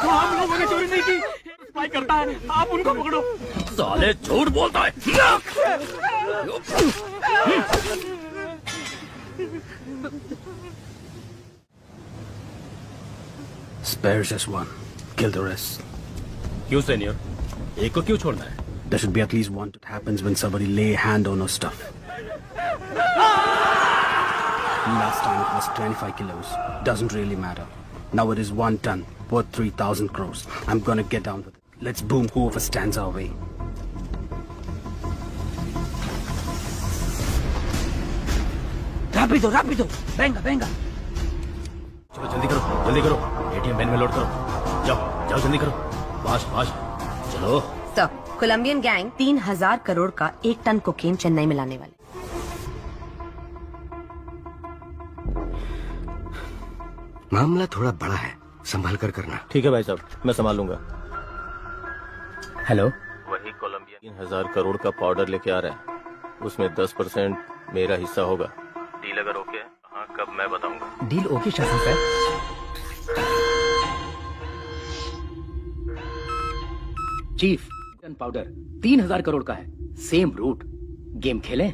हम लोगों ने चोरी नहीं की, स्पाई करता है, आप उनको पकड़ो। साले झूठ बोलता है। Spare just one. Kill the rest. क्यों सीनियर? एक को क्यों छोड़ना है? There should be at least one that happens when somebody lay hand on our stuff. Last time it was 25 kilos. Doesn't really matter. Now it is 1 ton, worth 3,000 crores. I'm gonna get down with it. Let's boom whoever stands our way. Rápido, rápido. Venga, venga. चलो जल्दी करो, जल्दी करो। एटीएम वैन में लोड करो। जाओ जाओ जल्दी करो, फास्ट फास्ट चलो। तो कोलंबियन गैंग 3000 करोड़ का 1 टन कोकेन चेन्नई में लाने वाले। मामला थोड़ा बड़ा है, संभाल कर करना। ठीक है भाई साहब, मैं संभाल लूंगा। हेलो, वही कोलंबिया 3000 करोड़ का पाउडर लेके आ रहा है, उसमें 10% मेरा हिस्सा होगा। डील अगर ओके है, हाँ कब मैं बताऊंगा। डील ओके शासन sir. Chief, gun powder 3000 crore का है, सेम रूट। गेम खेलें?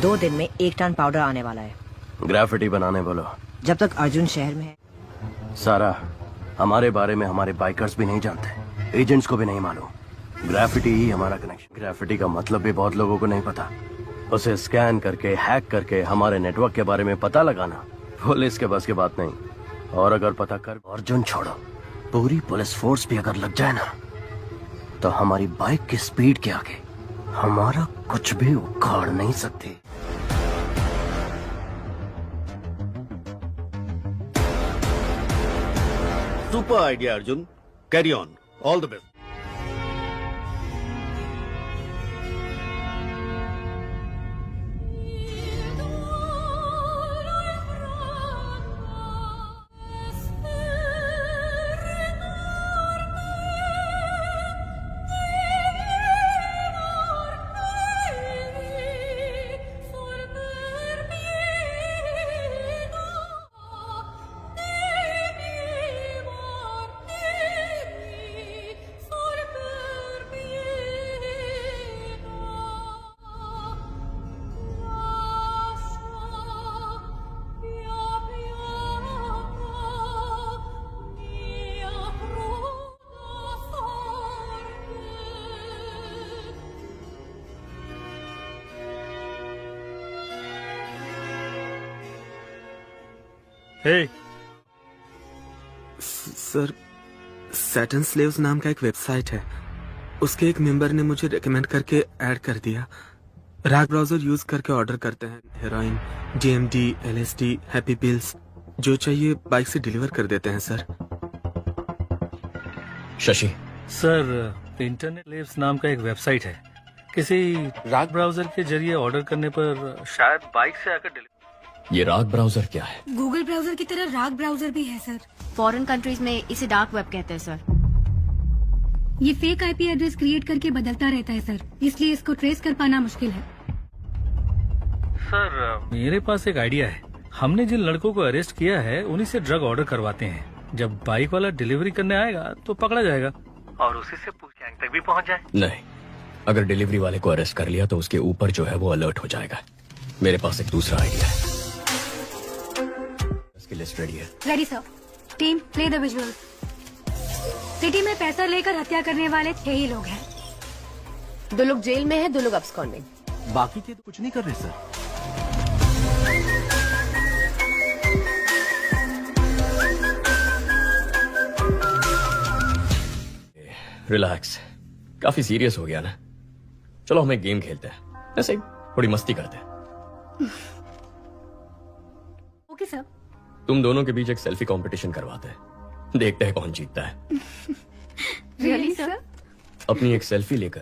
2 दिन में 1 टन पाउडर आने वाला है। ग्राफिटी बनाने बोलो। जब तक अर्जुन शहर में है। सारा, हमारे बारे में हमारे बाइकर्स भी नहीं जानते, एजेंट्स को भी नहीं मालूम। ग्राफिटी ही हमारा कनेक्शन। ग्राफिटी का मतलब भी बहुत लोगों को नहीं पता। उसे स्कैन करके, हैक करके हमारे नेटवर्क के बारे में पता लगाना पुलिस के बस की बात नहीं। और अगर पता कर, अर्जुन छोड़ो, पूरी पुलिस फोर्स भी अगर लग जाए ना, तो हमारी बाइक की स्पीड के आगे हमारा कुछ भी उखाड़ नहीं सकती। Super idea Arjun, carry on, all the best. Hey. Sir, Saturn slaves नाम का एक वेबसाइट है, उसके एक मेंबर ने मुझे रेकमेंड करके ऐड कर दिया। राग ब्राउजर यूज करके ऑर्डर करते हैं। Heroin, DMD, LSD, happy pills, जो चाहिए बाइक से डिलीवर कर देते हैं sir. Shashi sir, internet slaves नाम का एक वेबसाइट है, किसी राग ब्राउजर के जरिए ऑर्डर करने पर शायद बाइक से आकर डिलीवर। ये राग ब्राउजर क्या है? गूगल ब्राउजर की तरह राग ब्राउजर भी है सर। फॉरेन कंट्रीज में इसे डार्क वेब कहते हैं सर। ये फेक IP एड्रेस क्रिएट करके बदलता रहता है सर, इसलिए इसको ट्रेस कर पाना मुश्किल है। सर, मेरे पास एक आइडिया है। हमने जिन लड़कों को अरेस्ट किया है उन्हीं से ड्रग ऑर्डर करवाते हैं। जब बाइक वाला डिलीवरी करने आएगा तो पकड़ा जाएगा और उसी से पूछ गैंग तक भी पहुंच जाए। नहीं, अगर डिलीवरी वाले को अरेस्ट कर लिया तो उसके ऊपर जो है वो अलर्ट हो जाएगा। मेरे पास एक दूसरा आइडिया है। इसकी लिस्ट रेडी है। Ready sir. Team, play the visual. City में पैसा लेकर हत्या करने वाले 6 ही लोग हैं। 2 लोग जेल में हैं, 2 लोग अब्सकॉन्डिंग। बाकी के तो कुछ नहीं कर रहे सर। रिलैक्स, काफी सीरियस हो गया ना। चलो हम एक गेम खेलते हैं, ऐसे ही थोड़ी मस्ती करते हैं। Okay sir. तुम दोनों के बीच एक सेल्फी कंपटीशन करवाते हैं, देखते हैं कौन जीतता है। Really sir? अपनी एक सेल्फी लेकर।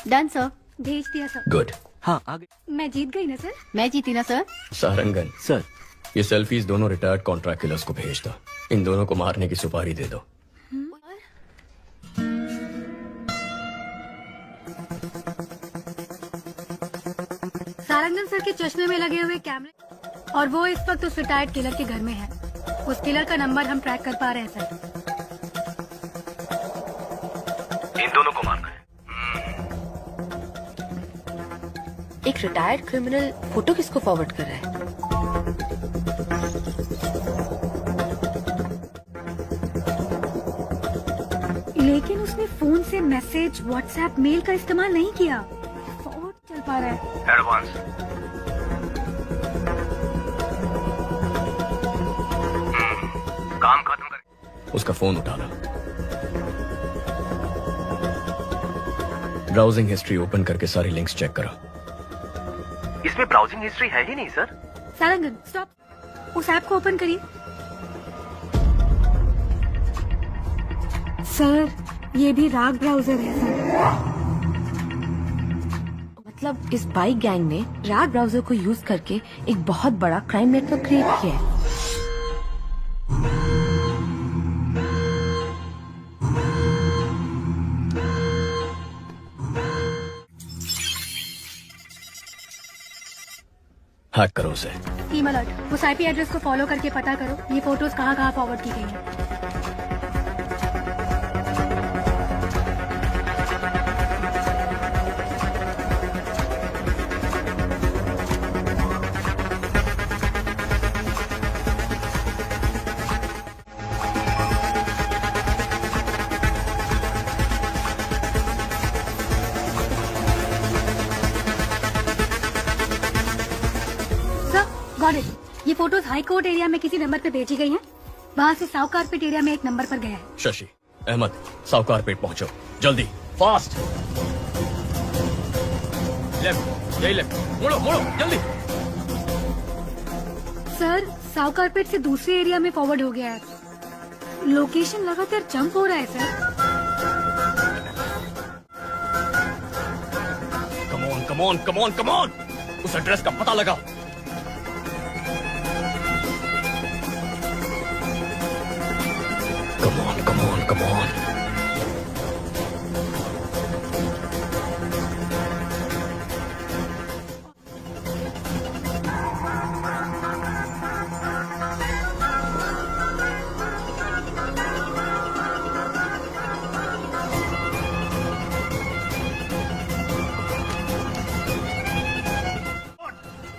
Done sir. भेज दिया सर। गुड। हाँ, आगे। मैं जीत गई ना सर? मैं जीती ना सर? सारंगन सर, ये सेल्फीज दोनों रिटायर्ड कॉन्ट्रैक्ट किलर्स को भेज दो। इन दोनों को मारने की सुपारी दे दो। सारंगन सर के चश्मे में लगे हुए कैमरे, और वो इस वक्त उस रिटायर्ड किलर के घर में है। उस किलर का नंबर हम ट्रैक कर पा रहे हैं सर। इन दोनों को मारना है। एक रिटायर्ड क्रिमिनल फोटो किसको फॉरवर्ड कर रहा है? लेकिन उसने फोन से मैसेज, व्हाट्सएप, मेल का इस्तेमाल नहीं किया। फॉरवर्ड चल पा रहा है। एडवांस। काम खत्म कर। उसका फोन उठा लो। ब्राउजिंग हिस्ट्री ओपन करके सारी लिंक्स चेक करो। इसमें ब्राउजिंग हिस्ट्री है ही नहीं सर। सारंगन स्टॉप, उस ऐप को ओपन करिए। सर, ये भी राग ब्राउजर है सर। मतलब इस बाइक गैंग ने राग ब्राउजर को यूज करके एक बहुत बड़ा क्राइम नेटवर्क क्रिएट किया है। हैक करो उसे। टीम अलर्ट, उस IP एड्रेस को फॉलो करके पता करो ये फोटोज कहाँ फॉरवर्ड की गई हैं। फोटोज हाई कोर्ट एरिया में किसी नंबर पे भेजी गई हैं। वहाँ से साउकार पेट एरिया में एक नंबर पर गया है। शशि, अहमद, साउकार पेट पहुंचो, जल्दी, फास्ट। लेफ्ट, यही लेफ्ट, मुड़ो मुड़ो, जल्दी। सर, साउकार पेट से दूसरे एरिया में फॉरवर्ड हो गया है। लोकेशन लगातार जंप हो रहा है sir. Come on, come on, come on, उस एड्रेस का पता लगाओ। Come on, come on, come on.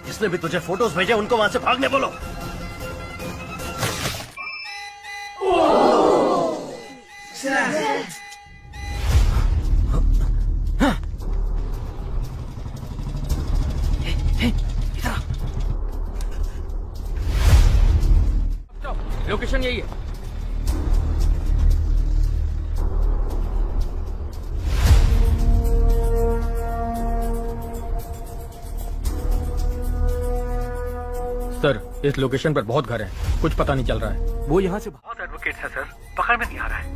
जिसने भी तुझे फोटोज भेजे उनको वहां से भागने बोलो। लोकेशन यही है। सर, इस लोकेशन पर बहुत घर हैं, कुछ पता नहीं चल रहा है। वो यहाँ से बहुत एडवोकेट है सर, पकड़ में नहीं आ रहा है।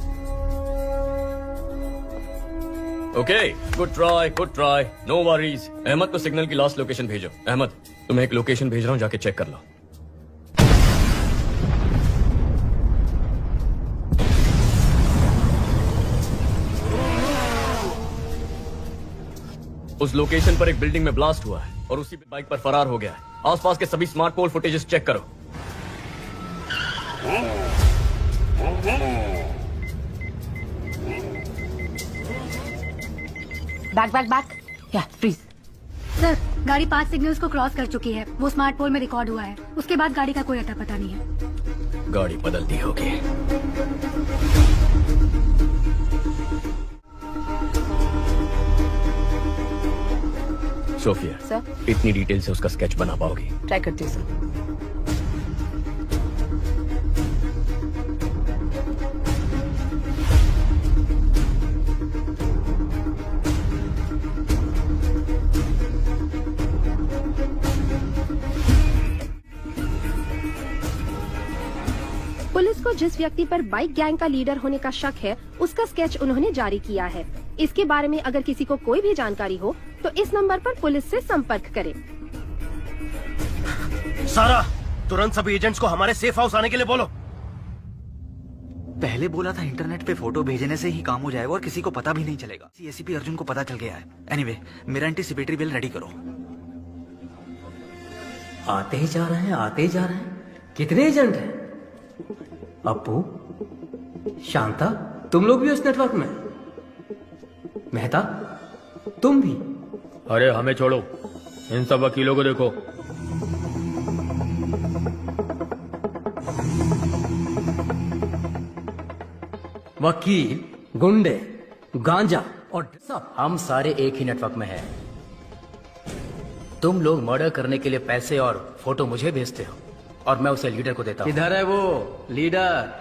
Okay, good try, good try, no worries. Ahmad को सिग्नल की लास्ट लोकेशन भेजो। अहमद, तुम्हें एक लोकेशन भेज रहा हूँ, जाके चेक कर लो। उस लोकेशन पर एक बिल्डिंग में ब्लास्ट हुआ है और उसी बाइक पर फरार हो गया है। आसपास के सभी स्मार्ट पोल फुटेजेस चेक करो। बैक बैक बैक, या प्लीज। सर, गाड़ी 5 सिग्नल्स को क्रॉस कर चुकी है। वो स्मार्ट पोल में रिकॉर्ड हुआ है। उसके बाद गाड़ी का कोई अता पता नहीं है। गाड़ी बदलती होगी। सोफिया सर, इतनी डिटेल से उसका स्केच बना पाओगी? ट्राई करती हूँ सर। पुलिस को जिस व्यक्ति पर बाइक गैंग का लीडर होने का शक है, उसका स्केच उन्होंने जारी किया है। इसके बारे में अगर किसी को कोई भी जानकारी हो तो इस नंबर पर पुलिस से संपर्क करें। सारा, तुरंत सभी एजेंट्स को हमारे सेफ हाउस आने के लिए बोलो। पहले बोला था इंटरनेट पे फोटो भेजने से ही काम हो जाएगा और किसी को पता भी नहीं चलेगा। एसीपी अर्जुन को पता चल गया है। एनीवे, मेरा एंटीसिपेटरी बिल रेडी करो। आते ही जा रहे हैं, आते ही जा रहे हैं। कितने एजेंट हैं? अप्पू, शांता, तुम लोग भी उस नेटवर्क में? मेहता, तुम भी? अरे हमें छोड़ो, इन सब वकीलों को देखो। वकील, गुंडे, गांजा और सब हम सारे एक ही नेटवर्क में हैं। तुम लोग मर्डर करने के लिए पैसे और फोटो मुझे भेजते हो और मैं उसे लीडर को देता हूं। किधर है वो लीडर?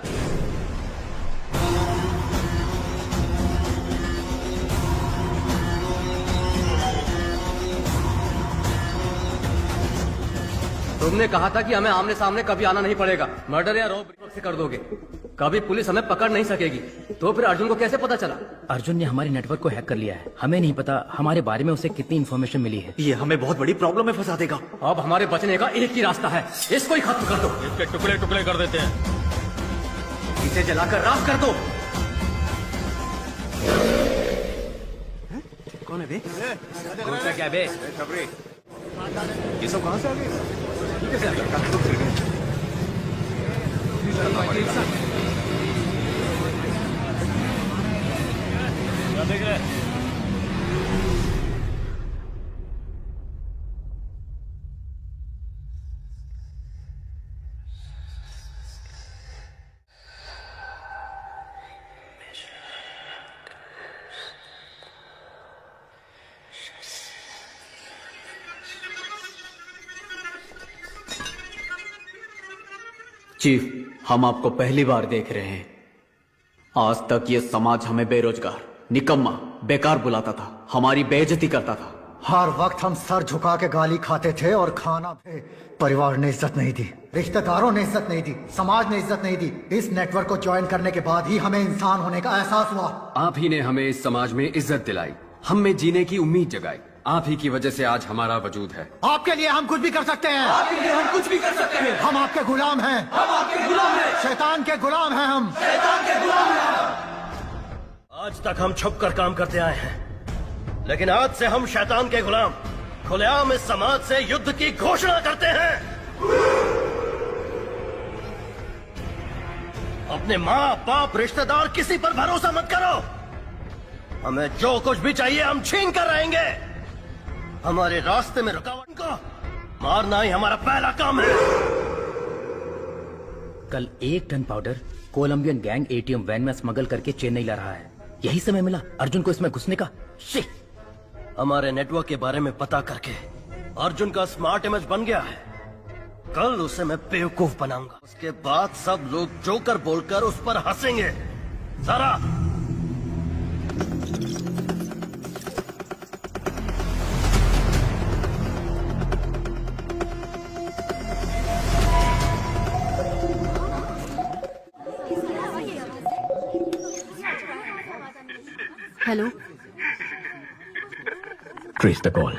तुमने कहा था कि हमें आमने सामने कभी आना नहीं पड़ेगा। मर्डर या रॉबरी से कर दोगे, कभी पुलिस हमें पकड़ नहीं सकेगी। तो फिर अर्जुन को कैसे पता चला? अर्जुन ने हमारे नेटवर्क को हैक कर लिया है। हमें नहीं पता हमारे बारे में उसे कितनी इन्फॉर्मेशन मिली है। ये हमें बहुत बड़ी प्रॉब्लम में फंसा देगा। अब हमारे बचने का एक ही रास्ता है, इसको ही खत्म कर दो। इसके टुकड़े टुकड़े कर देते हैं। इसे जलाकर राख कर दो। कौन है बे? क्या बे? ये सब कहाँ से आ गए? देख रहे? चीफ, हम आपको पहली बार देख रहे हैं। आज तक ये समाज हमें बेरोजगार, निकम्मा, बेकार बुलाता था, हमारी बेइज्जती करता था। हर वक्त हम सर झुका के गाली खाते थे और खाना भी। परिवार ने इज्जत नहीं दी, रिश्तेदारों ने इज्जत नहीं दी, समाज ने इज्जत नहीं दी। इस नेटवर्क को ज्वाइन करने के बाद ही हमें इंसान होने का एहसास हुआ। आप ही ने हमें इस समाज में इज्जत दिलाई, हम में जीने की उम्मीद जगाई। आप ही की वजह से आज हमारा वजूद है। आपके लिए हम कुछ भी कर सकते हैं। आपके लिए हम कुछ भी कर सकते हैं। हम आपके गुलाम हैं। हम आपके गुलाम हैं। शैतान के गुलाम हैं हम। शैतान के गुलाम हैं। आज तक हम छुप कर काम करते आए हैं, लेकिन आज से हम शैतान के गुलाम खुलेआम इस समाज से युद्ध की घोषणा करते हैं। अपने माँ बाप रिश्तेदार किसी पर भरोसा मत करो। हमें जो कुछ भी चाहिए हम छीन कर रहेंगे। हमारे रास्ते में रुकावट को मारना ही हमारा पहला काम है। कल 1 ton powder Colombian gang ATM van में स्मगल करके चेन्नई ला रहा है। यही समय मिला अर्जुन को इसमें घुसने का। हमारे नेटवर्क के बारे में पता करके अर्जुन का स्मार्ट इमेज बन गया है। कल उसे मैं बेवकूफ बनाऊंगा। उसके बाद सब लोग जोकर बोलकर उस पर हंसेंगे। जरा हेलो, ट्रेस द कॉल।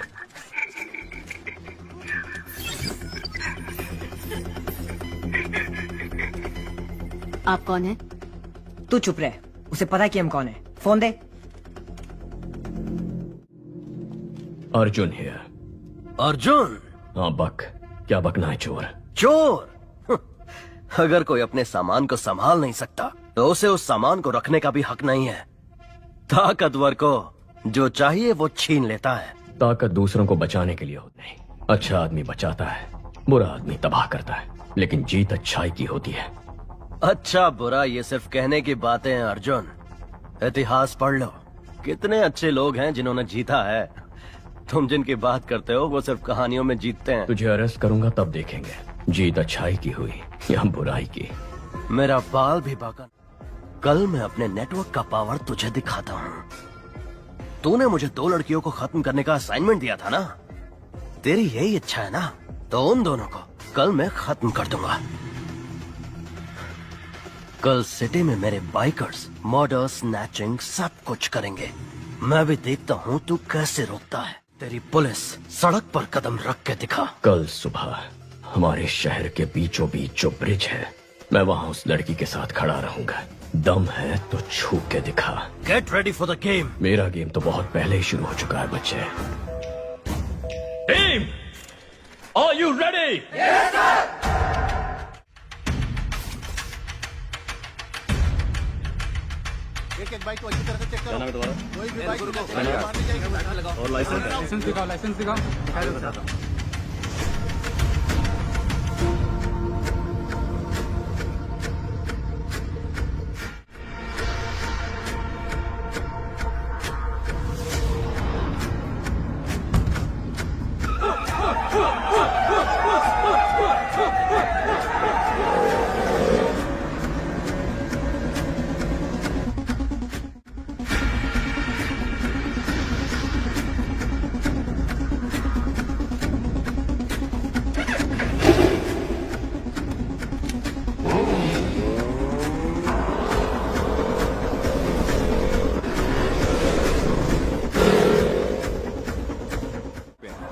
आप कौन है? तू चुप रहे, उसे पता है कि हम कौन है। Phone they. Arjun here. Arjun? हाँ बक, क्या बकना है चोर? चोर? अगर कोई अपने सामान को संभाल नहीं सकता तो उसे उस सामान को रखने का भी हक नहीं है। ताकतवर को जो चाहिए वो छीन लेता है। ताकत दूसरों को बचाने के लिए होती नहीं। अच्छा आदमी बचाता है, बुरा आदमी तबाह करता है, लेकिन जीत अच्छाई की होती है। अच्छा बुरा ये सिर्फ कहने की बातें हैं अर्जुन। इतिहास पढ़ लो, कितने अच्छे लोग हैं जिन्होंने जीता है। तुम जिनकी बात करते हो वो सिर्फ कहानियों में जीतते हैं। तुझे अरेस्ट करूंगा तब देखेंगे जीत अच्छाई की हुई या बुराई की। मेरा बाल भी बाका। कल मैं अपने नेटवर्क का पावर तुझे दिखाता हूँ। तूने मुझे 2 लड़कियों को खत्म करने का असाइनमेंट दिया था ना, तेरी यही इच्छा है ना, तो उन दोनों को कल मैं खत्म कर दूंगा। कल सिटी में मेरे बाइकर्स मर्डर, स्नैचिंग सब कुछ करेंगे। मैं भी देखता हूँ तू कैसे रोकता है। तेरी पुलिस सड़क पर कदम रख के दिखा। कल सुबह हमारे शहर के बीचों बीच जो ब्रिज है, मैं वहाँ उस लड़की के साथ खड़ा रहूंगा। दम है तो छू के दिखा। Get ready for the game. मेरा गेम तो बहुत पहले ही शुरू हो चुका है बच्चे। Team, are you ready? Yes sir. एक बाइक को अच्छी तरह से चेक करो। कोई भी बाइक और लाइसेंस दिखाओ। लाइसेंस दिखाओ।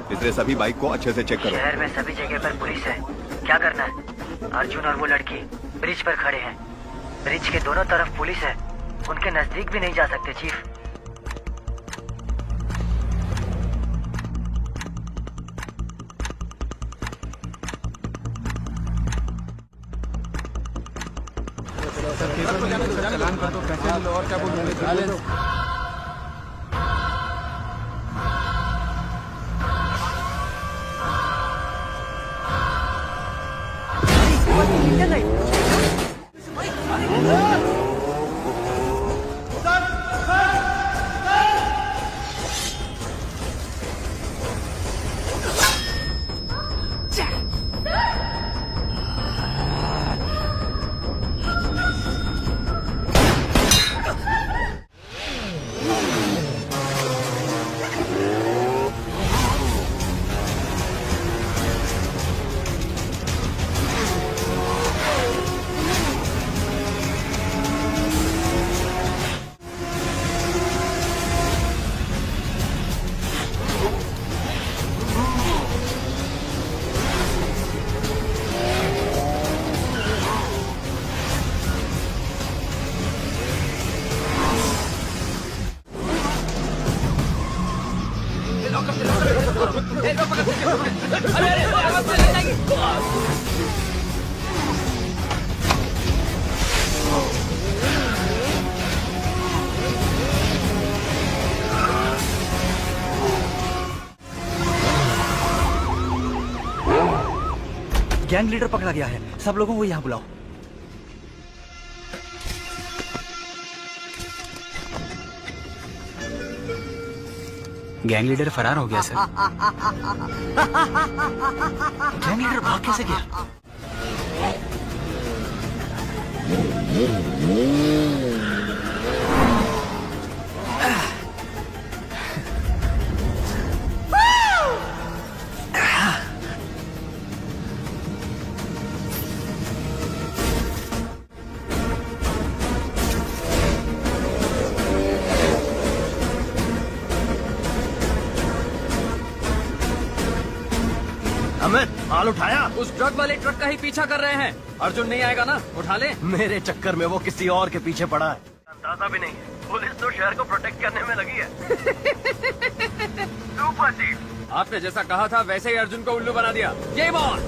इसलिए सभी बाइक को अच्छे से चेक करो। शहर में सभी जगह पर पुलिस है। क्या करना है? अर्जुन और वो लड़की ब्रिज पर खड़े हैं। ब्रिज के दोनों तरफ पुलिस है, उनके नजदीक भी नहीं जा सकते चीफ। चलान कर दो, पैसे लो और क्या बोल। गैंग लीडर पकड़ा गया है, सब लोगों को यहाँ बुलाओ। गैंग लीडर फरार हो गया सर। गैंग लीडर भाग कैसे गया? अमित, माल उठाया? उस ट्रक वाले ट्रक का ही पीछा कर रहे हैं। अर्जुन नहीं आएगा ना? उठा ले। मेरे चक्कर में वो किसी और के पीछे पड़ा है। अंदाजा भी नहीं है। पुलिस तो शहर को प्रोटेक्ट करने में लगी है। सुपर चीफ, आपने जैसा कहा था वैसे ही अर्जुन को उल्लू बना दिया। Game on.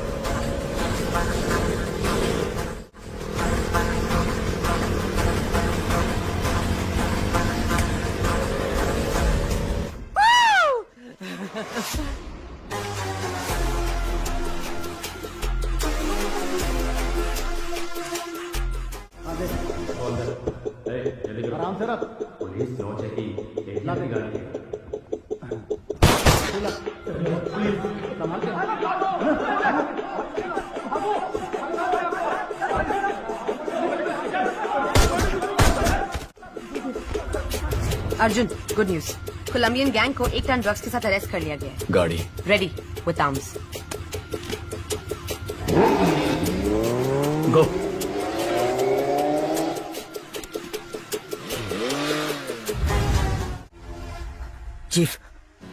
आराम से रख। पुलिस लॉन्च है कि एक लाख की गाड़ी है। Arjun, good news. Colombian gang को 1 टन ड्रग्स के साथ अरेस्ट कर लिया गया है। गाड़ी ready with arms. Go. Chief,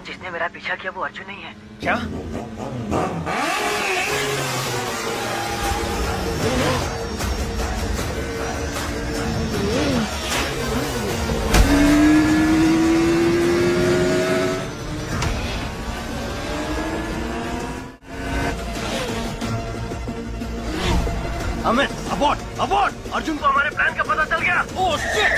जिसने मेरा पीछा किया वो अर्जुन नहीं है। क्या? Amit, abort, abort! अर्जुन को हमारे प्लान का पता चल गया। Oh shit!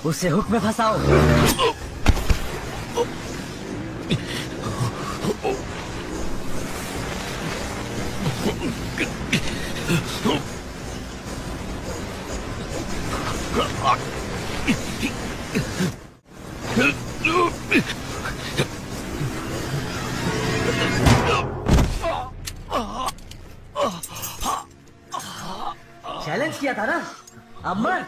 उसे हुक में फंसाओ। चैलेंज किया था ना, अब मर।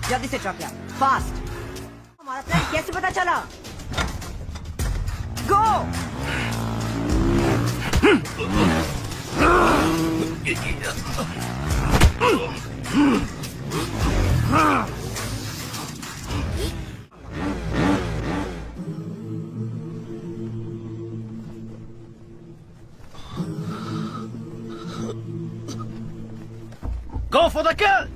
जल्दी से ट्रक ला, फास्ट। हमारा प्लान कैसे पता चला? गो। Go for the kill!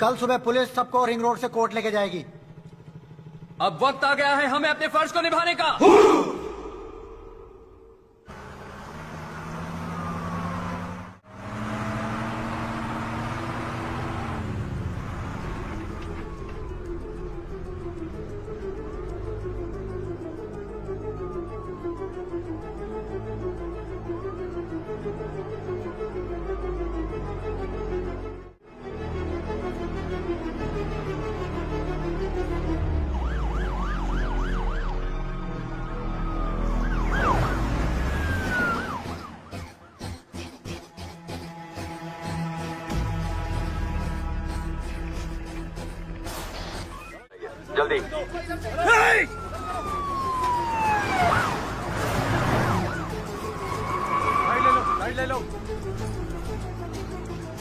कल सुबह पुलिस सबको रिंग रोड से कोर्ट लेके जाएगी। अब वक्त आ गया है हमें अपने फर्ज को निभाने का। जल्दी। ले लो।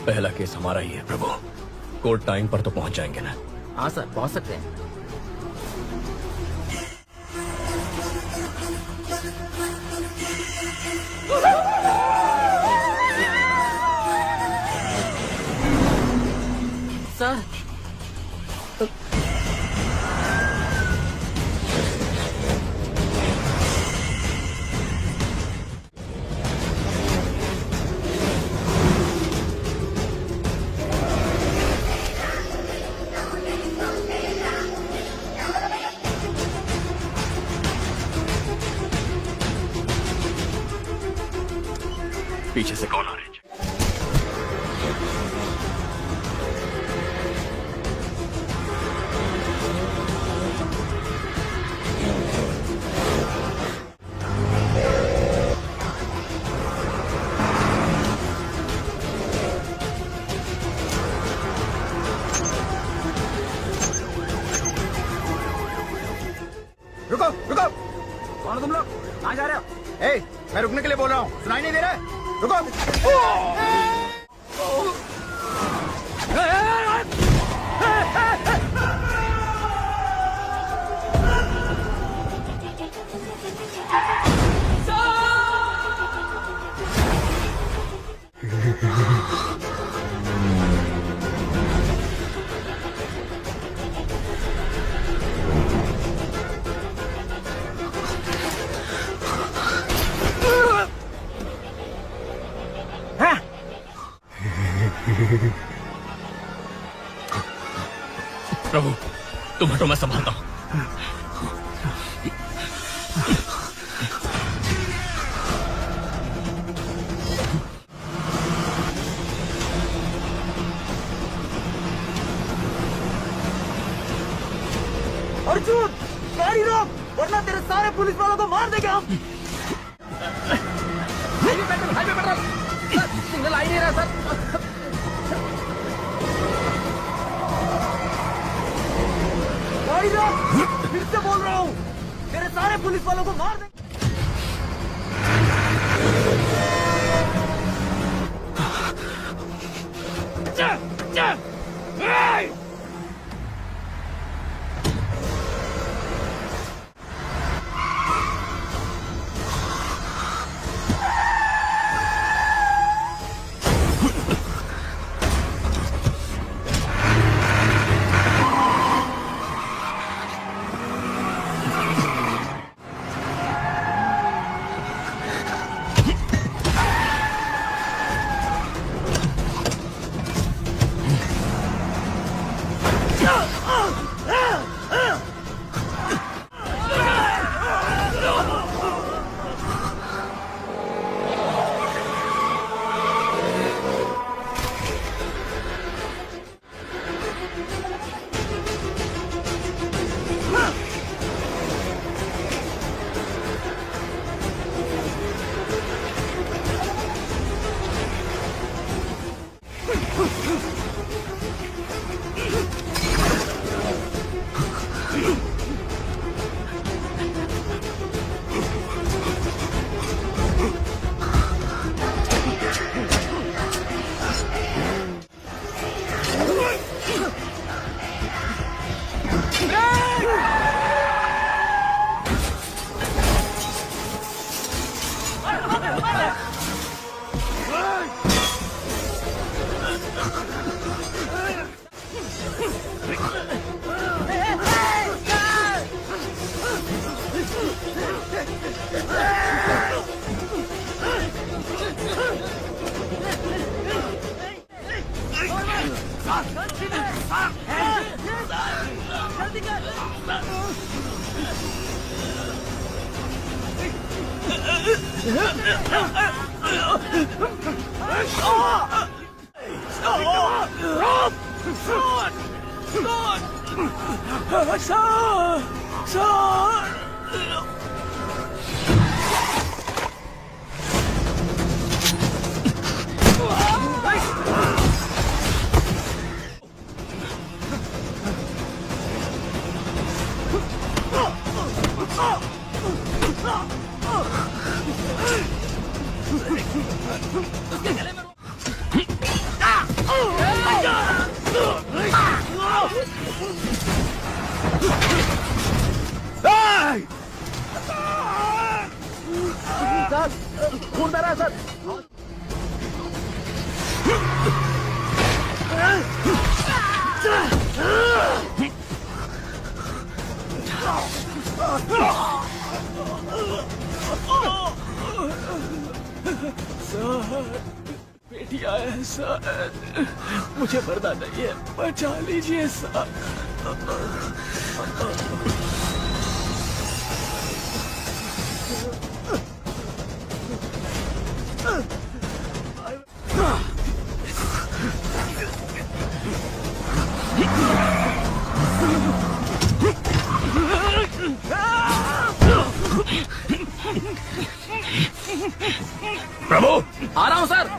पहला केस हमारा ही है प्रभु। कोर्ट टाइम पर तो पहुंच जाएंगे ना? हाँ सर, पहुंच सकते हैं। सर पीछे से कौन आ रही है? रुको रुको, कौन हो तुम लोग? कहाँ जा रहे हो? ए, मैं रुकने के लिए बोल रहा हूँ, सुनाई नहीं दे रहा है? रुको। प्रभु तुम हटो, मैं संभालता हूँ। अर्जुन गाड़ी रोक, वरना तेरे सारे पुलिस वालों को मार देंगे हम। सिग्नल आ ही नहीं रहा सर। गाड़ी रोक, फिर से बोल रहा हूँ, तेरे सारे पुलिस वालों को मार देंगे। बेटिया है सर, मुझे मरना नहीं है, बचा लीजिए सर। प्रभु आ रहा हूँ सर।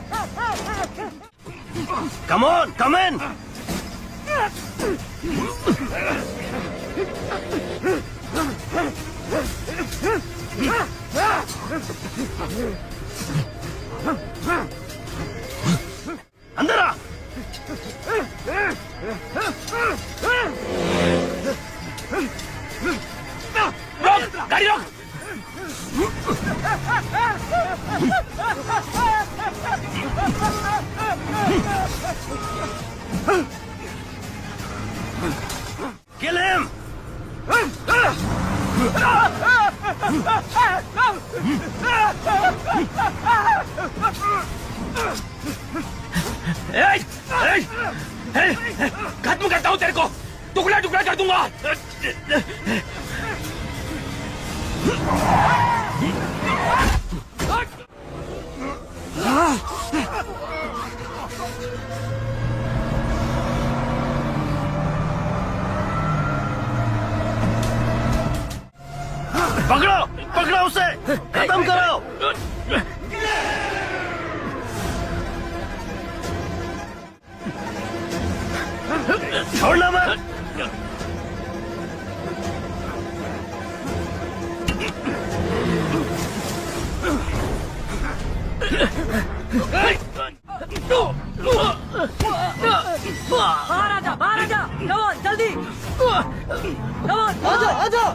कम ऑन, कम इन। अंदर आ। रोक, गाड़ी रोक। Kill him! खत्म करता हूं तेरे को। टुकड़ा टुकड़ा कर दूंगा। पकड़ो पकड़ो उसे, खत्म करो। छोड़ना मत। बाहर आजा, बाहर आजा, कमोन जल्दी, कमोन आजा आजा।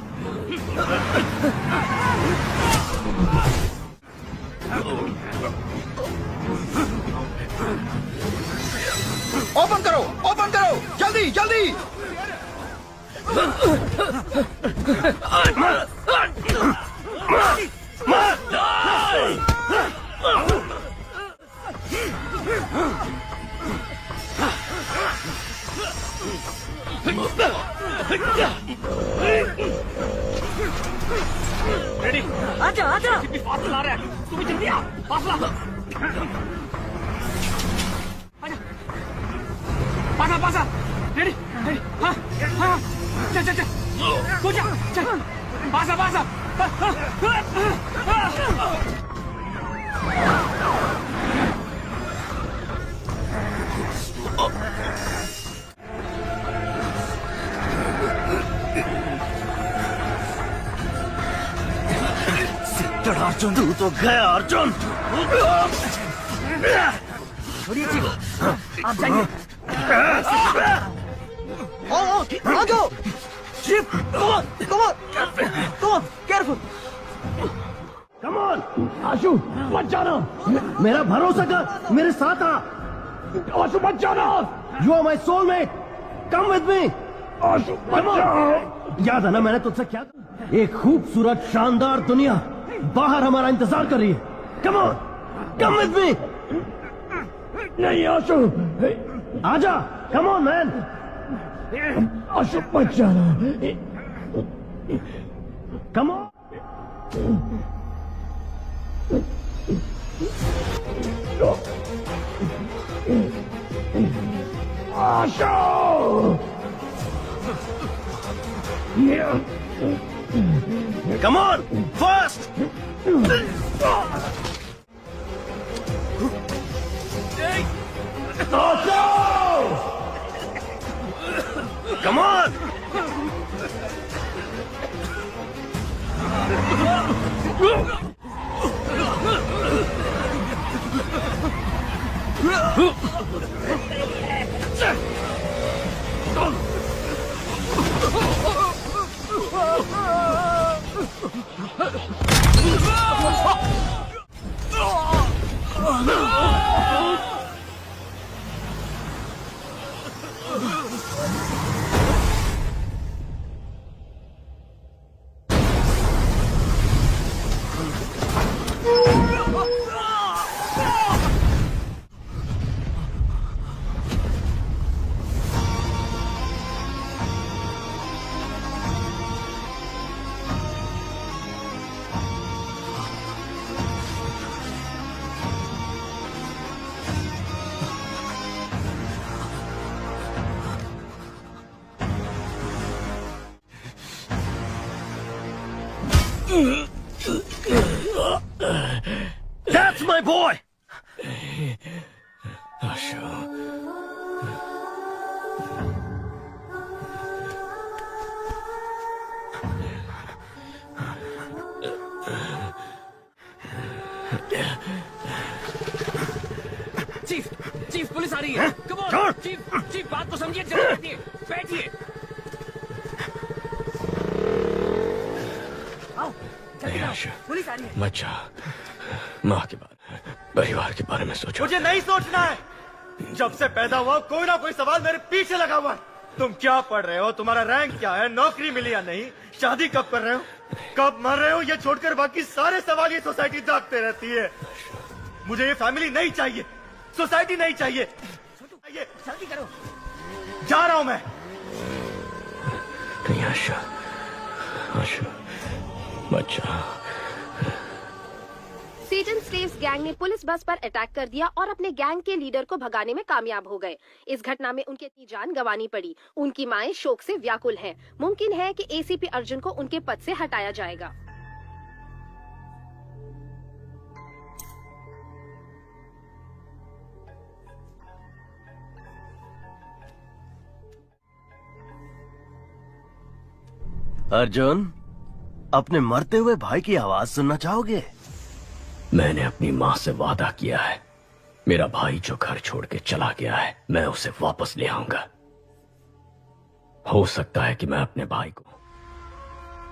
ओपन करो, ओपन करो, जल्दी जल्दी। रेडी, आजा आजा। कितनी फास्ट चला रहा है, तू भी जल्दी आ, फासला। पासा पासा, रेडी रेडी, हाँ हाँ, चल चल चल, कूद जा, चल, पासा पासा। अर्जुन, तू तो गया अर्जुन। छोड़िए चीफ, आप जाइए। आ जाओ chief, come on careful. Come on Ashu, मत जाना, मेरा भरोसा कर, मेरे साथ आ। आशु मत जाना, you are my soulmate, come with me. Ashu मत जाओ। याद है ना मैंने तुझसे क्या कहा? एक खूबसूरत शानदार दुनिया बाहर हमारा इंतजार कर रही है। कम ऑन, कम विद मी। नहीं आशु, आजा, कम ऑन मैन। आशु मत जाना, come on. Asho! Come on, fast! Asho! Come on! That's my boy! Chief police आ रही है। कम ऑन चीफ बात को समझिए, जल्दी बैठिए। पुलिस आ रही है। मत जा, माँ के बारे में, परिवार के बारे में सोचो। मुझे नहीं सोचना है। जब से पैदा हुआ कोई ना कोई सवाल मेरे पीछे लगा हुआ है। तुम क्या पढ़ रहे हो, तुम्हारा रैंक क्या है, नौकरी मिली या नहीं, शादी कब कर रहे हो, कब मर रहे हो, ये छोड़कर बाकी सारे सवाल ये सोसाइटी दागते रहती है। मुझे ये फैमिली नहीं चाहिए, सोसाइटी नहीं चाहिए। जल्दी करो, जा रहा हूं मैं। नहीं आशु, आशु बच्चा। सेटन स्लेव्स गैंग ने पुलिस बस पर अटैक कर दिया और अपने गैंग के लीडर को भगाने में कामयाब हो गए। इस घटना में उनकी इतनी जान गंवानी पड़ी। उनकी माएं शोक से व्याकुल हैं। मुमकिन है कि एसीपी अर्जुन को उनके पद से हटाया जाएगा। अर्जुन, अपने मरते हुए भाई की आवाज सुनना चाहोगे? मैंने अपनी माँ से वादा किया है, मेरा भाई जो घर छोड़ के चला गया है, मैं उसे वापस ले आऊंगा। हो सकता है कि मैं अपने भाई को,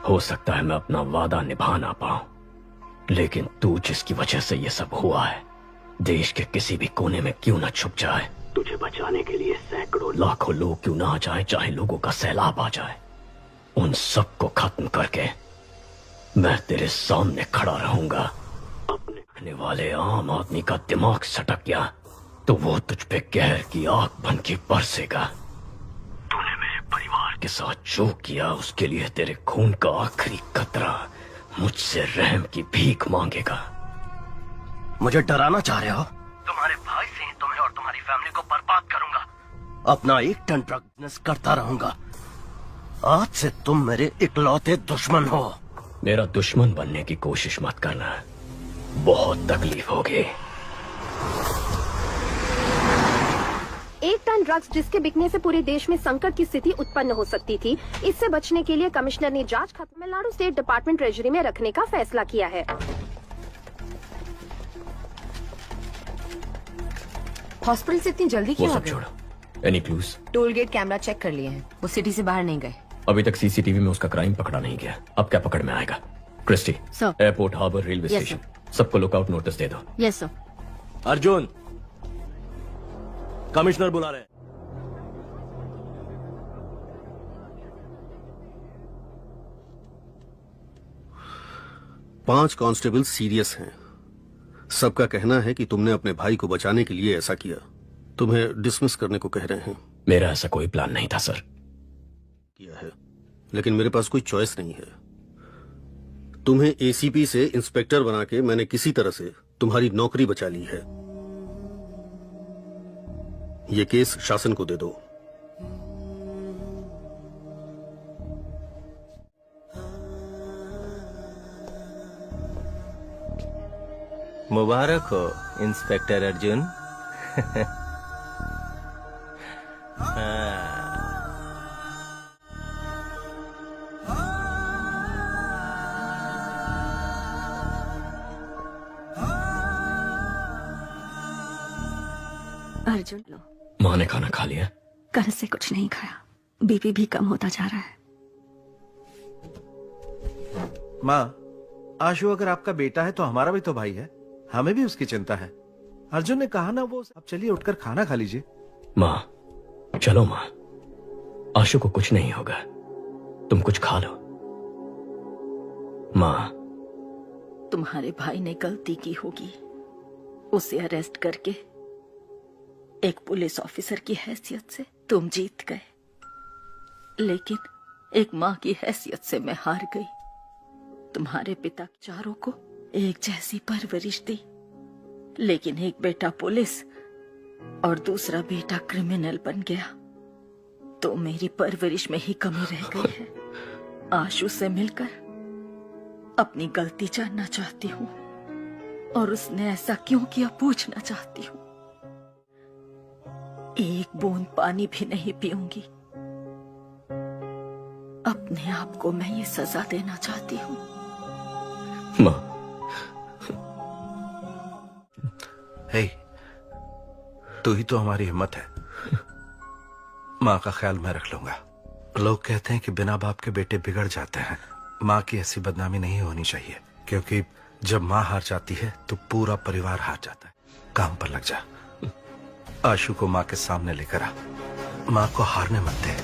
हो सकता है मैं अपना वादा निभा ना पाऊं, लेकिन तू जिसकी वजह से ये सब हुआ है, देश के किसी भी कोने में क्यों ना छुप जाए, तुझे बचाने के लिए सैकड़ों लाखों लोग क्यों ना आ जाए, चाहे लोगों का सैलाब आ जाए, उन सबको खत्म करके मैं तेरे सामने खड़ा रहूंगा। अपने रखने वाले आम आदमी का दिमाग सटक गया तो वो तुझ पे कहर की आग बन के बरसेगा। तूने मेरे परिवार के साथ जो किया उसके लिए तेरे खून का आखिरी कतरा मुझसे रहम की भीख मांगेगा। मुझे डराना चाह रहे हो? तुम्हारे भाई से तुम्हें और तुम्हारी फैमिली को बर्बाद करूंगा। अपना 1 टन ड्रग बिजनेस करता रहूंगा। आज से तुम मेरे इकलौते दुश्मन हो। मेरा दुश्मन बनने की कोशिश मत करना, बहुत तकलीफ होगी। 1 टन ड्रग्स जिसके बिकने से पूरे देश में संकट की स्थिति उत्पन्न हो सकती थी, इससे बचने के लिए कमिश्नर ने जांच खत्म तमिलनाडु स्टेट डिपार्टमेंट ट्रेजरी में रखने का फैसला किया है। हॉस्पिटल से इतनी जल्दी क्यों आ गए? Any clues? Toll gate camera check कर लिए हैं, वो सिटी से बाहर नहीं गए। अभी तक सीसीटीवी में उसका क्राइम पकड़ा नहीं गया, अब क्या पकड़ में आएगा? Christy, airport, harbour, railway station, सबको लुकआउट नोटिस दे दो। Yes sir. अर्जुन, कमिश्नर बुला रहे हैं। पांच कांस्टेबल सीरियस हैं। सबका कहना है कि तुमने अपने भाई को बचाने के लिए ऐसा किया। तुम्हें डिसमिस करने को कह रहे हैं। मेरा ऐसा कोई प्लान नहीं था सर। किया है, लेकिन मेरे पास कोई चॉइस नहीं है। तुम्हें एसीपी से इंस्पेक्टर बना के मैंने किसी तरह से तुम्हारी नौकरी बचा ली है। ये केस शासन को दे दो। मुबारक हो इंस्पेक्टर अर्जुन। अर्जुन लो। माँ ने खाना खा लिया? कल से कुछ नहीं खाया, बीपी भी कम होता जा रहा है। माँ, आशु अगर आपका बेटा है तो हमारा भी तो भाई है, हमें भी उसकी चिंता है। अर्जुन ने कहा ना वो, अब चलिए उठकर खाना खा लीजिए। माँ, चलो माँ, आशु को कुछ नहीं होगा, तुम कुछ खा लो। माँ, तुम्हारे भाई ने गलती की होगी, उसे अरेस्ट करके एक पुलिस ऑफिसर की हैसियत से तुम जीत गए, लेकिन एक माँ की हैसियत से मैं हार गई। तुम्हारे पिता चारों को एक जैसी परवरिश दी, लेकिन एक बेटा पुलिस और दूसरा बेटा क्रिमिनल बन गया, तो मेरी परवरिश में ही कमी रह गई है। आशु से मिलकर अपनी गलती जानना चाहती हूँ और उसने ऐसा क्यों किया पूछना चाहती हूँ। एक बूंद पानी भी नहीं पीऊंगी। अपने आप को मैं ये सजा देना चाहती हूँ। माँ, हे, तू ही तो हमारी हिम्मत है। माँ का ख्याल मैं रख लूंगा। लोग कहते हैं कि बिना बाप के बेटे बिगड़ जाते हैं। माँ की ऐसी बदनामी नहीं होनी चाहिए, क्योंकि जब माँ हार जाती है तो पूरा परिवार हार जाता है। काम पर लग जा। आशु को माँ के सामने लेकर आ, माँ को हारने मत दे।